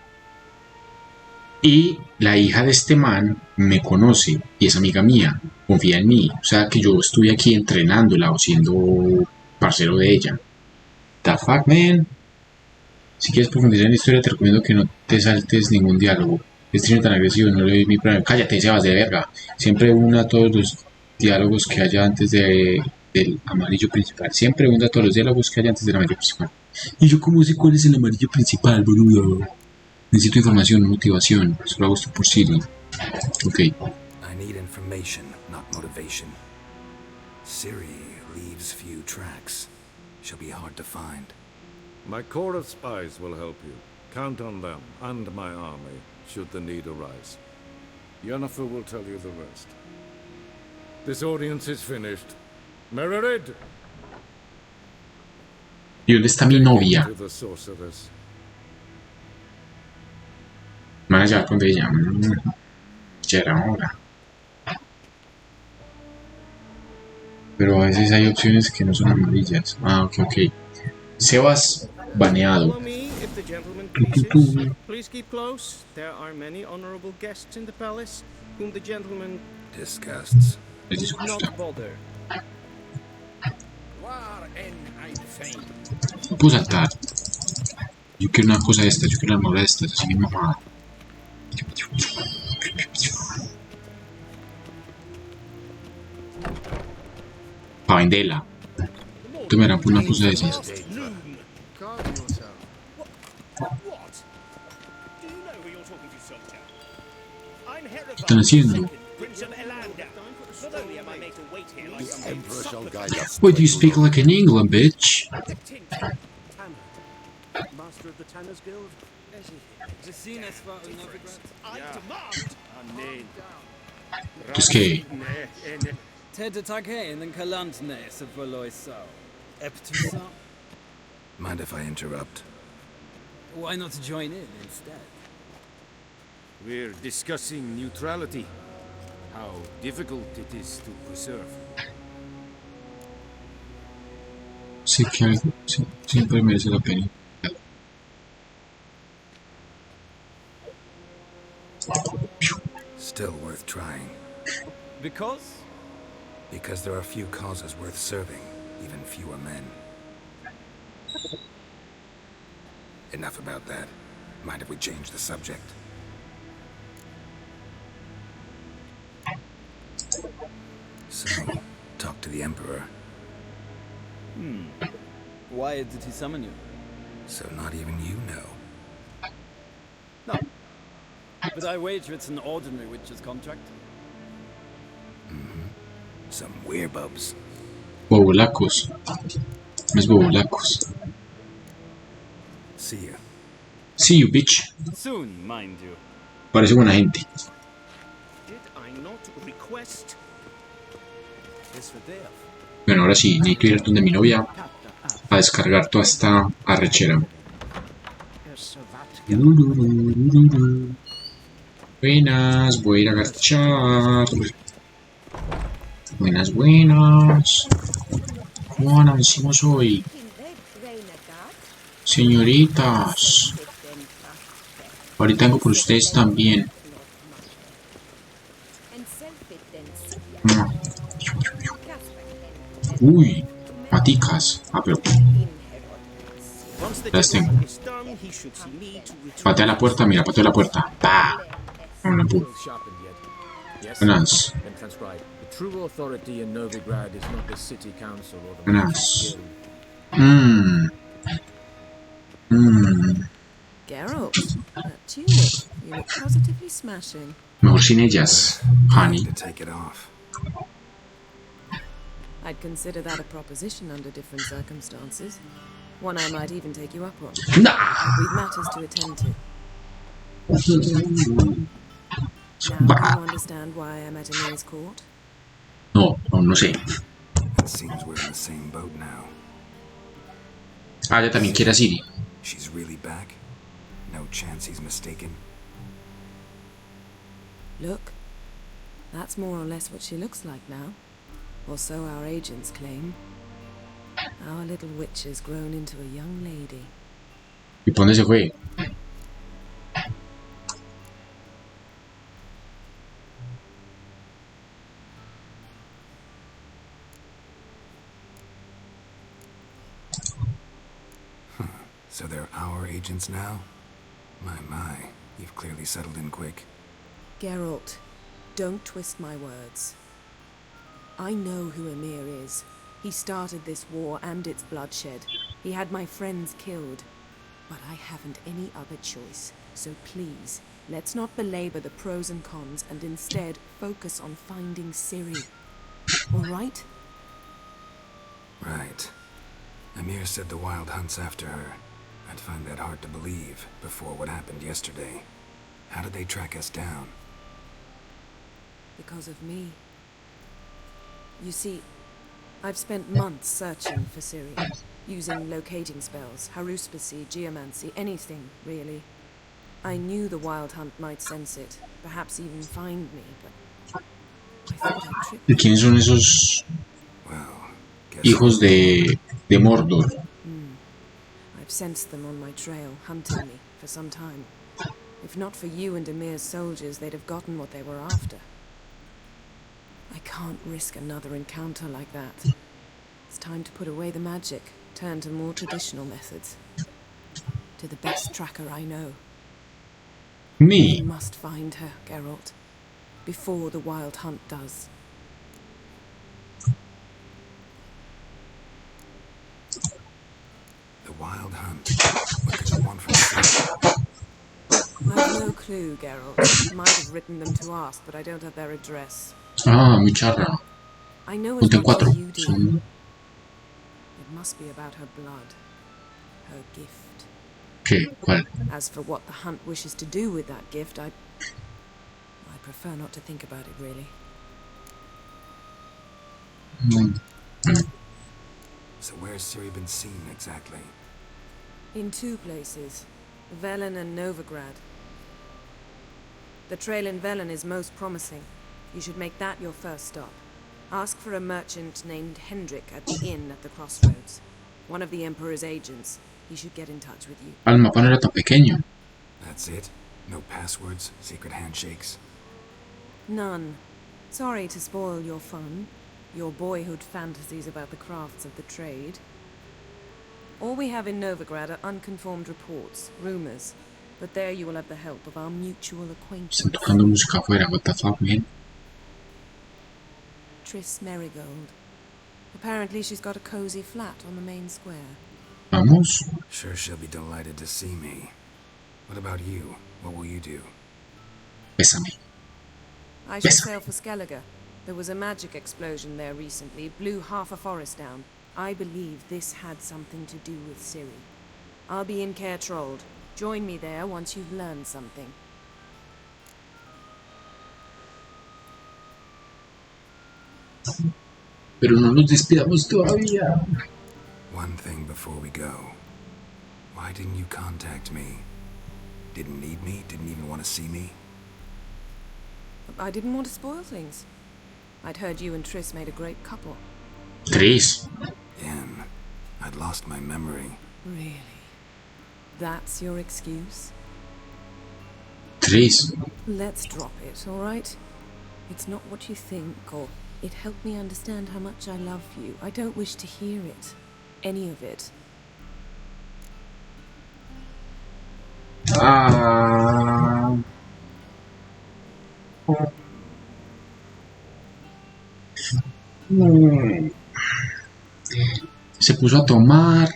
Y la hija de este man me conoce y es amiga mía, confía en mí. O sea que yo estuve aquí entrenándola o siendo parcero de ella. The fuck, man. Si quieres profundizar en la historia, te recomiendo que no te saltes ningún diálogo. Este niño tan agresivo, no le doy mi problema. Cállate, Sebas, de verga. Siempre una todos los diálogos que haya antes del amarillo principal. Siempre una todos los diálogos que haya antes del amarillo principal. Y yo, ¿cómo sé cuál es el amarillo principal, boludo? Necesito información, motivación. Solo hago esto por Siri. Ok. I need information, not motivation. Siri leaves few tracks. She'll be hard to find. My corps of spies will help you. Count on them and my army, should the need arise. Yennefer will tell you the rest. This audience is finished. Mererid! ¿Y dónde está mi novia? To the sorceress. Me van a llevar con ella. Ya era hora. Pero a veces hay opciones que no son amarillas. Ah, ok, ok. Sebas baneado. Follow me if the gentleman pleases. Please keep close. There are many honorable guests in the palace whom the gentleman disgusts. Would not bother. No puedo saltar. Yo quiero una cosa de estas, yo quiero una armadura de estas, así mismo mamada. Pa' venderla. Tú me harán una cosa de esas. What? Do you know who you're talking to, soldier? I'm ¿Qué están Herivard haciendo? II, Prince of Elanda. Not only am I made to wait here like some Emperor shall guide us. Why do you speak like in England, bitch? Master of the Tanners Guild? I demand. Amen. Es que Ted taghen and kalantne se voloiso. Eptusa. Mind if I interrupt? Why not join in instead? We're discussing neutrality. How difficult it is to preserve. sí que algo sí, siempre merece la pena. Still worth trying. Because? Because there are few causes worth serving, even fewer men. Enough about that. Mind if we change the subject? So, talk to the Emperor. Why did he summon you? So not even you know. No. But I wager it's an ordinary witcher's contract. Some werebubs. Bobolacos. Es bobolacos. See ya. See you, bitch. Soon, mind you. Parece buena gente. Did I not request? It's for death. Bueno, ahora sí, necesito ir donde mi novia a descargar toda esta arrechera. Buenas, voy a ir a agachar. Buenas, buenas. ¿Cómo amanecimos hoy? Señoritas. Ahorita vengo por ustedes también. Uy, paticas. Ah, pero las tengo. Patea la puerta, mira, patea la puerta. ¡Pah! No, no puedo. Buenas. The true authority in Novigrad is not the city council or the Buenas. guild. Geralt, that tunic. You look positively smashing. Mejor sin ellas, honey. To take it off. I'd consider that a proposition under different circumstances. One I might even take you up on. We've matters to attend to. Now, do you understand why I'm at Emir's court? No, aún no sé. It seems we're in the same boat now. Ah, ella también quiere a Siri. She's really back? No chance he's mistaken? Look, that's more or less what she looks like now. Or so our agents claim. Our little witch has grown into a young lady. ¿Y por dónde se fue? So they're our agents now? My, you've clearly settled in quick. Geralt, don't twist my words. I know who Emir is. He started this war and its bloodshed. He had my friends killed. But I haven't any other choice. So please, let's not belabor the pros and cons and instead focus on finding Ciri. All right? Right. Emir said the Wild hunt's after her. I'd find that hard to believe before what happened yesterday. How did they track us down? Because of me. You see, I've spent months searching for Ciri, using locating spells, haruspicy, geomancy, anything, really. I knew the Wild Hunt might sense it, perhaps even find me, but I thought I'd trick ¿Y quiénes son esos Well, hijos de Mordor? I've sensed them on my trail, hunting me, for some time. If not for you and Emir's soldiers, they'd have gotten what they were after. I can't risk another encounter like that. It's time to put away the magic, turn to more traditional methods. To the best tracker I know. Me. You must find her, Geralt. Before the Wild Hunt does. clue, Geralt. Might have written them to ask, but I don't have their address. Ah, muy charra. I know as Ponte much cuatro. as you do. Son... It must be about her blood. Her gift. ¿Qué? ¿Cuál? As for what the hunt wishes to do with that gift, I prefer not to think about it, really. So where's Ciri been seen exactly? In two places, Velen and Novigrad. The trail in Velen is most promising. You should make that your first stop. Ask for a merchant named Hendrik at the inn at the crossroads. One of the Emperor's agents. He should get in touch with you. El mapa no era tan pequeño. That's it? No passwords, secret handshakes? None. Sorry to spoil your fun, your boyhood fantasies about the crafts of the trade. All we have in Novigrad are unconformed reports, rumors. But there you will have the help of our mutual acquaintance. Están tocando música afuera, what the fuck, man? Triss Merigold. Apparently she's got a cozy flat on the main square. Vamos. Sure she'll be delighted to see me. What about you? What will you do? Bésame. I shall sail for Skellige. There was a magic explosion there recently, blew half a forest down. I believe this had something to do with Ciri. I'll be in Caer Trold. Join me there once you've learned something. Pero no nos despidamos todavía. One thing before we go. Why didn't you contact me? Didn't need me? Didn't even want to see me? I didn't want to spoil things. I'd heard you and Triss made a great couple. Triss? Yen, I'd lost my memory. Really? That's your excuse? Triss. Let's drop it, all right? It's not what you think, or it helped me understand how much I love you. I don't wish to hear it. Any of it. Se puso a tomar,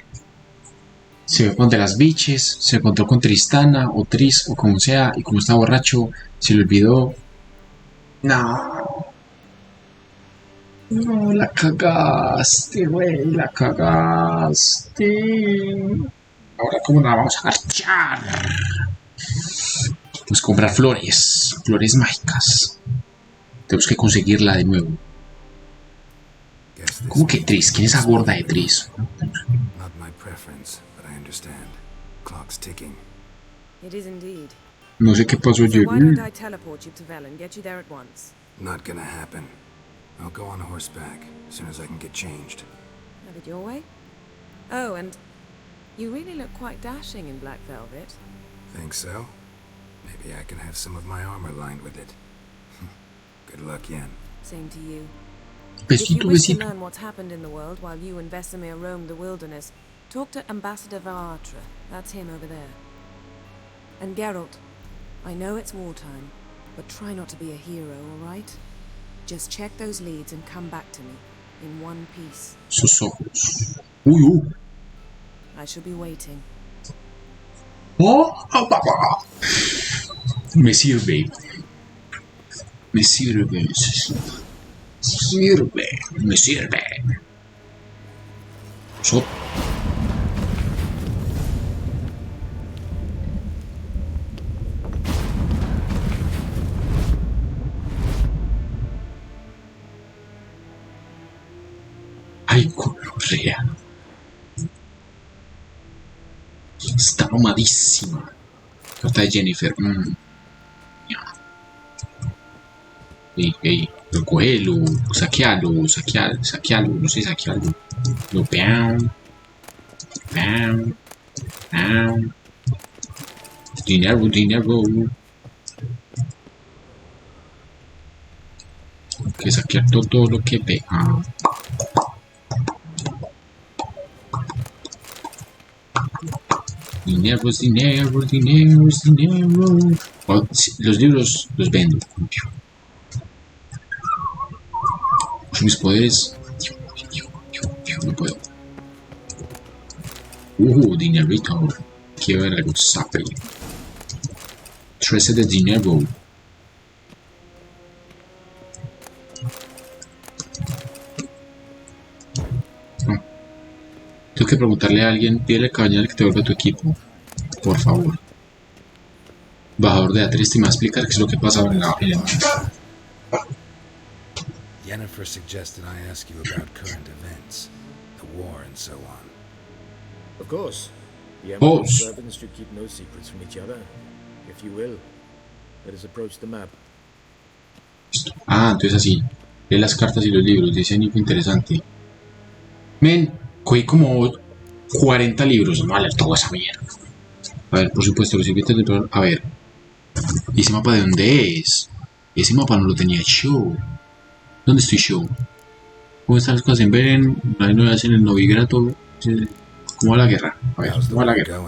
se fue con de las biches, se encontró con Tristana o Tris o como sea, y como está borracho, se le olvidó. No, no, la cagaste, güey, la cagaste. Ahora, ¿cómo la vamos a garchar? Pues comprar flores, flores mágicas. Tenemos que conseguirla de nuevo. ¿Cómo que Tris? ¿Quién es esa gorda de Tris? Not my preference, but I understand. Clock's ticking. It is indeed. No sé qué pasó So yo. why don't I teleport you to Velen, get you there at once? Not gonna happen. I'll go on horseback as soon as I can get changed. Have it your way? Oh, and you really look quite dashing in black velvet. Think so? Maybe I can have some of my armor lined with it. Good luck, Yen. Same to you. Besito, If you wish to besito. learn what's happened in the world while you and Vesemir roamed the wilderness, talk to Ambassador Varatra. That's him over there. And Geralt, I know it's wartime, but try not to be a hero, all right? Just check those leads and come back to me, in one piece. Sus ojos. Uy. I shall be waiting. Oh, me sirve. Me sirve. Sirve. Me sirve. So. Ay, correa. Está mamadísima. Carta de Jennifer. Ey, pero cógelo, saquealo, saquealo, no sé, saquealo. Lo pam. Dinero. Que saquear todo lo que vea. Dinero. Oh, los libros los vendo. Mis poderes. No puedo. Dinerito. Quiero ver algo sape. 13 de dinero. Tengo que preguntarle a alguien, pídele al caballero que te vuelva a tu equipo, por favor. Bajador de A3 te va a explicar qué es lo que pasa en el Yennefer suggested I ask you about current events, the war and so on. Of course. The Emperor's servants should keep no secrets from each other. If you will, let us approach the map. Ah, entonces así. Lee las cartas y los libros, dice Nico, interesante. Men, cogí como 40 libros, no vale toda esa mierda. A ver, por supuesto, los sirvientes del... A ver. ¿Y ese mapa de dónde es? Ese mapa no lo tenía yo. ¿Dónde estoy yo? ¿Cómo están las cosas en Beren? Hay novedades en el Novigrato. ¿Cómo va la guerra? A ver, ¿cómo va la guerra?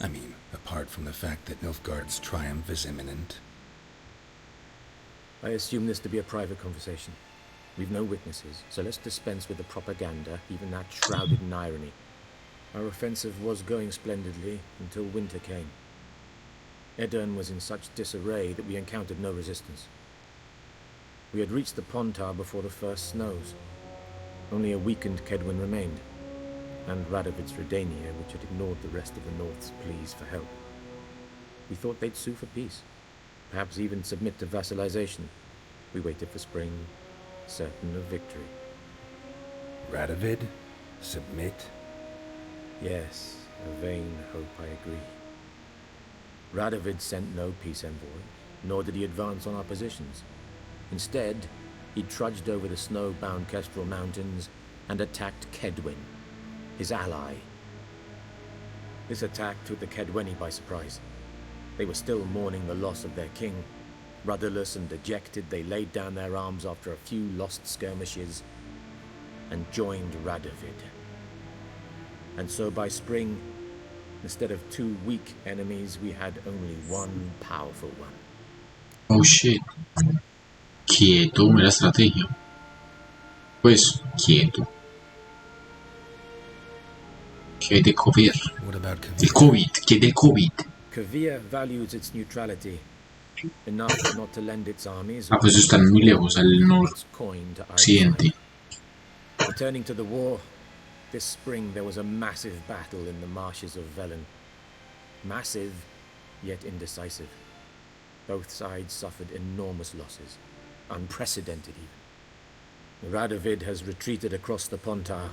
I mean, apart from the fact that Nilfgaard's triumph is imminent. I assume this to be a private conversation. We've no witnesses, so let's dispense with the propaganda, even that shrouded in irony. Our offensive was going splendidly until winter came. Edirn was in such disarray that we encountered no resistance. We had reached the Pontar before the first snows. Only a weakened Kedwin remained, and Radovid's Redania, which had ignored the rest of the North's pleas for help. We thought they'd sue for peace, perhaps even submit to vassalization. We waited for spring, certain of victory. Radovid? Submit? Yes, a vain hope, I agree. Radovid sent no peace envoy, nor did he advance on our positions. Instead, he trudged over the snow-bound Kestrel Mountains and attacked Kedwin, his ally. This attack took the Kedweni by surprise. They were still mourning the loss of their king. Rudderless and dejected, they laid down their arms after a few lost skirmishes and joined Radovid. And so by spring, instead of 2 weak enemies, we had only one powerful one. Oh shit. Quieto, buena estrategia. Pues, quieto. ¿Qué de COVID? El COVID, ¿qué del COVID? Kavir values its neutrality, enough not to lend its armies. Ah, pues están muy lejos, al noroccidente. Returning to the war, this spring there was a massive battle in the marshes of Velen. Massive, yet indecisive. Both sides suffered enormous losses, unprecedented even. Radovid has retreated across the Pontar.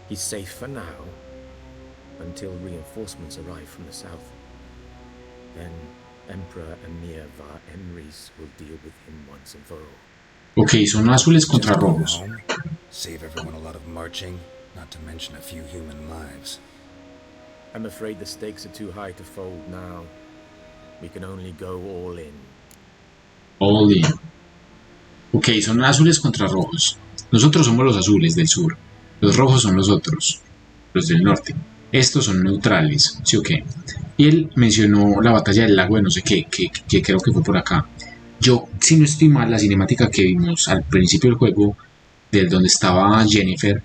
He's safe for now, until reinforcements arrive from the south. Then Emperor Emir var Emrys will deal with him once and for all. Ok, son azules contra rojos. Save everyone a lot of marching, not to mention a few human lives. I'm afraid the stakes are too high to fold now. We can only go all in. All in. Ok, son azules contra rojos. Nosotros somos los azules del sur. Los rojos son los otros, los del norte. Estos son neutrales, ¿sí o qué? Y él mencionó la batalla del lago de no sé qué, que creo que fue por acá. Yo, si no estoy mal, la cinemática que vimos al principio del juego, del donde estaba Yennefer,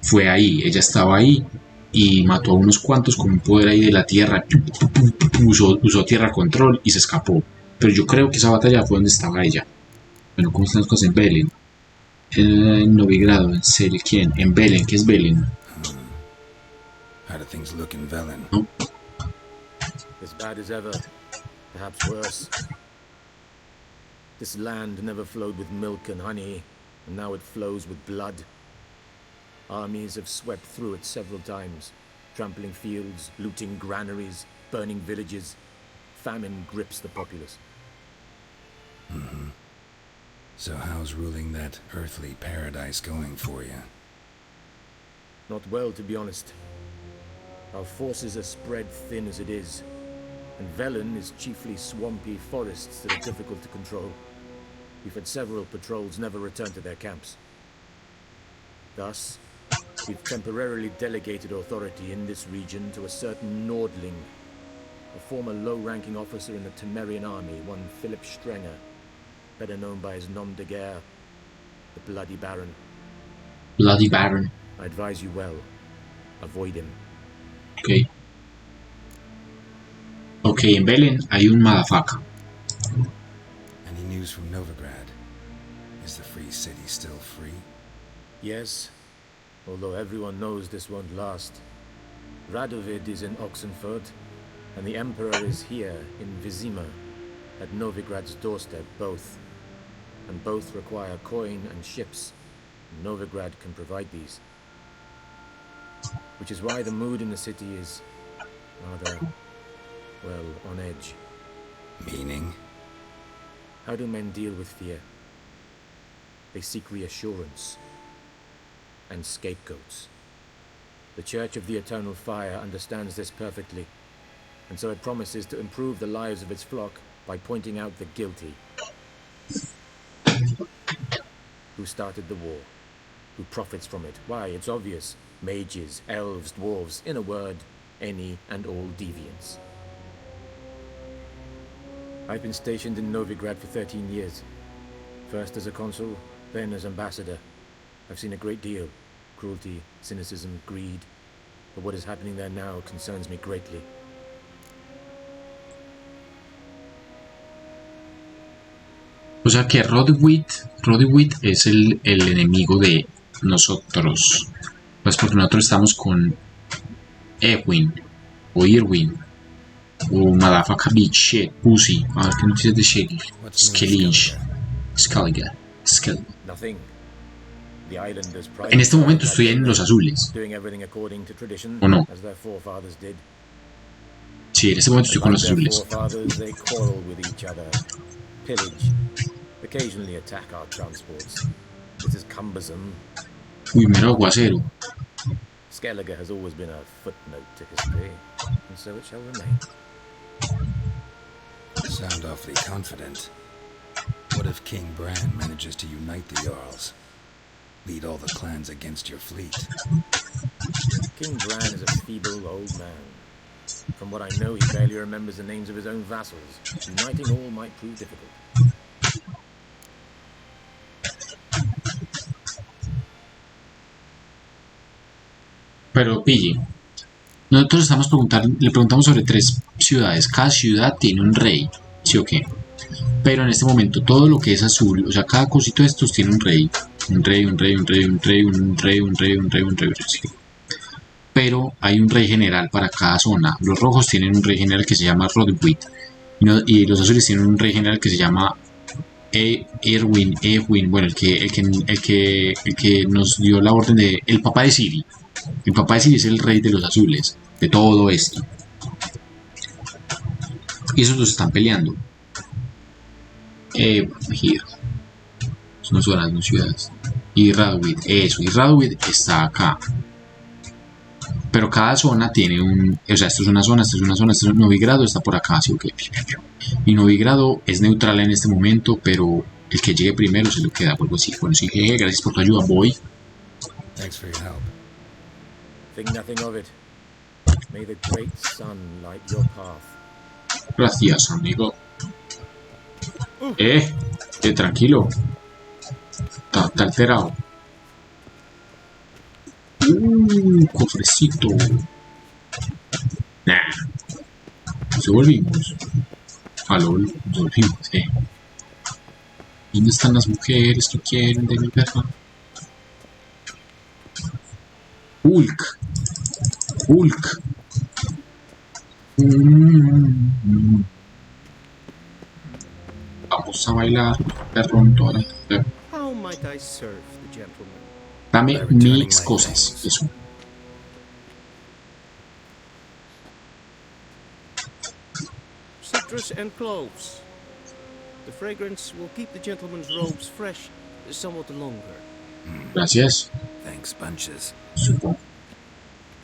fue ahí. Ella estaba ahí y mató a unos cuantos con un poder ahí de la tierra. Usó tierra control y se escapó. Pero yo creo que esa batalla fue donde estaba ella. Bueno, ¿cómo están las cosas en Belen? En Novigrado, en Sel, ¿quién? En Belen, ¿qué es Belen? How do things look in Velen? No. As bad as ever, perhaps worse. This land never flowed with milk and honey, and now it flows with blood. Armies have swept through it several times, trampling fields, looting granaries, burning villages. Famine grips the populace. So how's ruling that earthly paradise going for you? Not well, to be honest. Our forces are spread thin as it is, and Velen is chiefly swampy forests that are difficult to control. We've had several patrols never return to their camps. Thus, we've temporarily delegated authority in this region to a certain Nordling, a former low-ranking officer in the Temerian army, one Philip Strenger, better known by his nom de guerre, the Bloody Baron. Bloody Baron. I advise you well. Avoid him. Ok. Ok, Ok, en Belén hay un motherfucker. Any news from Novigrad? Is the free city still free? Yes, although everyone knows this won't last. Radovid is in Oxenford, and the Emperor is here in Vizima, at Novigrad's doorstep, both. And both require coin and ships. Novigrad can provide these. Which is why the mood in the city is rather, well, on edge. Meaning? How do men deal with fear? They seek reassurance and scapegoats. The Church of the Eternal Fire understands this perfectly, and so it promises to improve the lives of its flock by pointing out the guilty. Who started the war? Who profits from it? Why, it's obvious. Mages, elves, dwarves, in a word, any and all deviants. I've been stationed in Novigrad for 13 years. First as a consul, then as ambassador. I've seen a great deal. Cruelty, cynicism, greed. But what is happening there now concerns me greatly. O sea que Rodewit es el enemigo de nosotros. Pues porque nosotros estamos con Ewin o Irwin o Motherfucker Bitch Shit Pussy. A ver qué noticias de Shaggy. Skellige. Nothing. The islanders pride En este momento estoy en los azules. doing everything according to tradition, ¿O no? as their forefathers did. Sí, en este momento estoy con los azules. Forefathers, they quarrel with each other, pillage, occasionally attack our transports. It is cumbersome. Uy, mero aguacero. Skellige has always been a footnote to history, and so it shall remain. Sound awfully confident. What if King Bran manages to unite the Jarls? Lead all the clans against your fleet? King Bran is a feeble old man. From what I know, he barely remembers the names of his own vassals. Uniting all might prove difficult. Pero pille, nosotros le preguntamos sobre 3 ciudades. Cada ciudad tiene un rey, ¿sí o qué? Pero en este momento todo lo que es azul, o sea, cada cosito de estos tiene un rey. Un rey. ¿Sí? Pero hay un rey general para cada zona. Los rojos tienen un rey general que se llama Rodwit. Y los azules tienen un rey general que se llama Ewin. Bueno, el que nos dio la orden de... El papá de Ciri. El papá de Ciri es el rey de los azules. De todo esto. Y esos dos están peleando. Here. No zonas, no ciudades. Y Radwid, eso. Y Radwid está acá. Pero cada zona tiene un... O sea, esto es una zona, esto es una zona, esto es Novigrado, está por acá, ¿sí o qué? Y Novigrado es neutral en este momento, pero el que llegue primero se lo queda, algo así. Bueno, sí, gracias por tu ayuda, voy. Thanks for your help. Think nothing of it. May the great sun light your path. Gracias, amigo. Tranquilo. Está alterado. Cofrecito. Nah. Nos volvimos. Nos volvimos, ¿Dónde están las mujeres que quieren de mi perra? Hulk. Vamos a bailar, perrón, toda la... How might I serve the gentleman? Dame mis cosas, eso. Citrus and cloves. The fragrance will keep the gentleman's robes fresh somewhat longer. Gracias. Thanks, bunches. Supongo.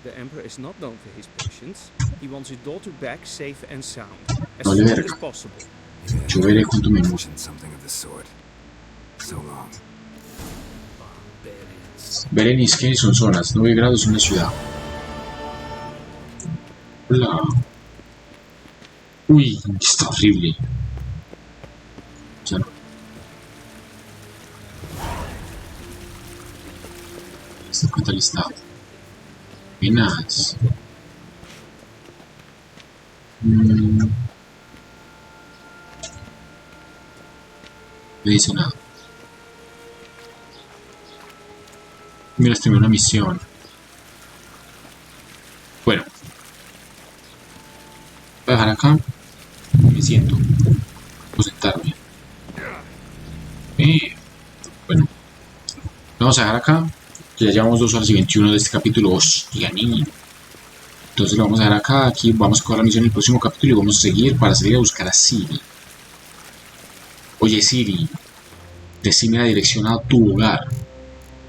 The Emperor is not known for his patience. He wants his daughter back safe and sound, as Vale, soon verga. as possible. Yo veré cuánto me gusta. Something of the sort. So long. Berenice, ¿qué son zonas? 9 grados en una ciudad. Hola. Uy, está horrible. Ya no. Está catalistado. Buenas. No dice nada. Mira, estoy en una misión. Bueno. Voy a dejar acá. Me siento. Voy a sentarme. Bueno. Vamos a dejar acá. Ya llevamos 2 horas y 21 de este capítulo. Hostia, niño. Entonces lo vamos a dejar acá. Aquí vamos a coger la misión en el próximo capítulo y vamos a seguir para salir a buscar a Siri. Oye, Siri. Decime la dirección a tu hogar.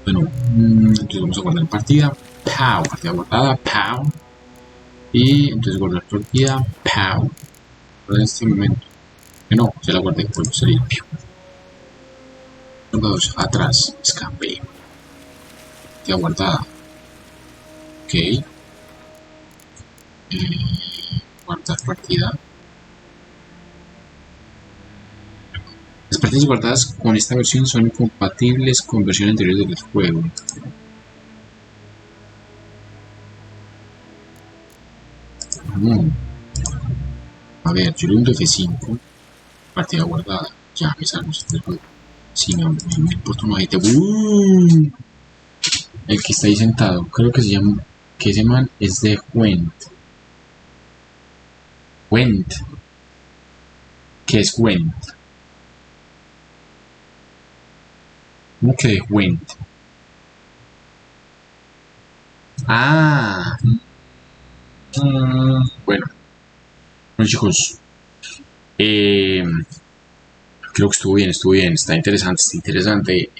Bueno, entonces vamos a guardar partida. Pow. Partida guardada. Pow. Y entonces guardar partida. Pow. En este momento. Que no, ya la guardé. Vuelvo a salir. Guardados atrás. Escape. Partida guardada. Ok. Guardar partida. Las partidas guardadas con esta versión son incompatibles con versiones anteriores del juego. A ver, yo le hundo F5. Partida guardada. Ya me salgo del juego. Sí, me importa un ojete. El que está ahí sentado. Creo que se llama. Que ese man es de Went. Went. ¿Qué es Went? ¿Cómo que de Went? Ah. Bueno, chicos, creo que estuvo bien, está interesante,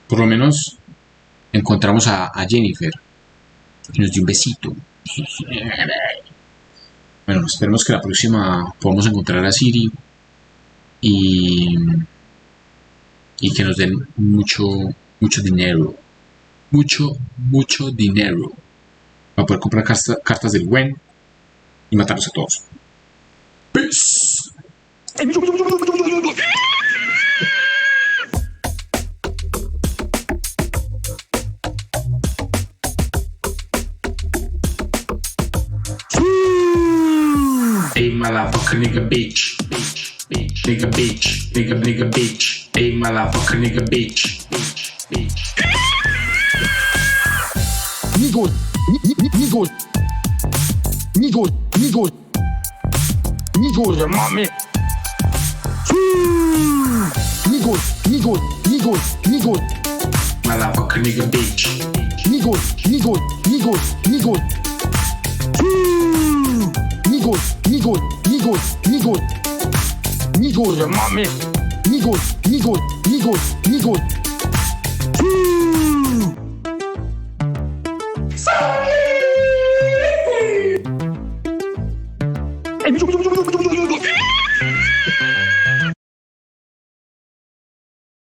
por lo menos encontramos a Jennifer, que nos dio un besito. Bueno, esperemos que la próxima podamos encontrar a Siri y que nos den mucho dinero, mucho dinero para poder comprar cartas del Gwen y matarlos a todos. Peace. Hey motherfucker nigga bitch. Nigga bitch. Nigga bitch. Hey motherfucker nigga bitch. Nigol. Nigol, mami. Nigol. Motherfucker nigga bitch. Nigol. Nigol, mami. Nigol.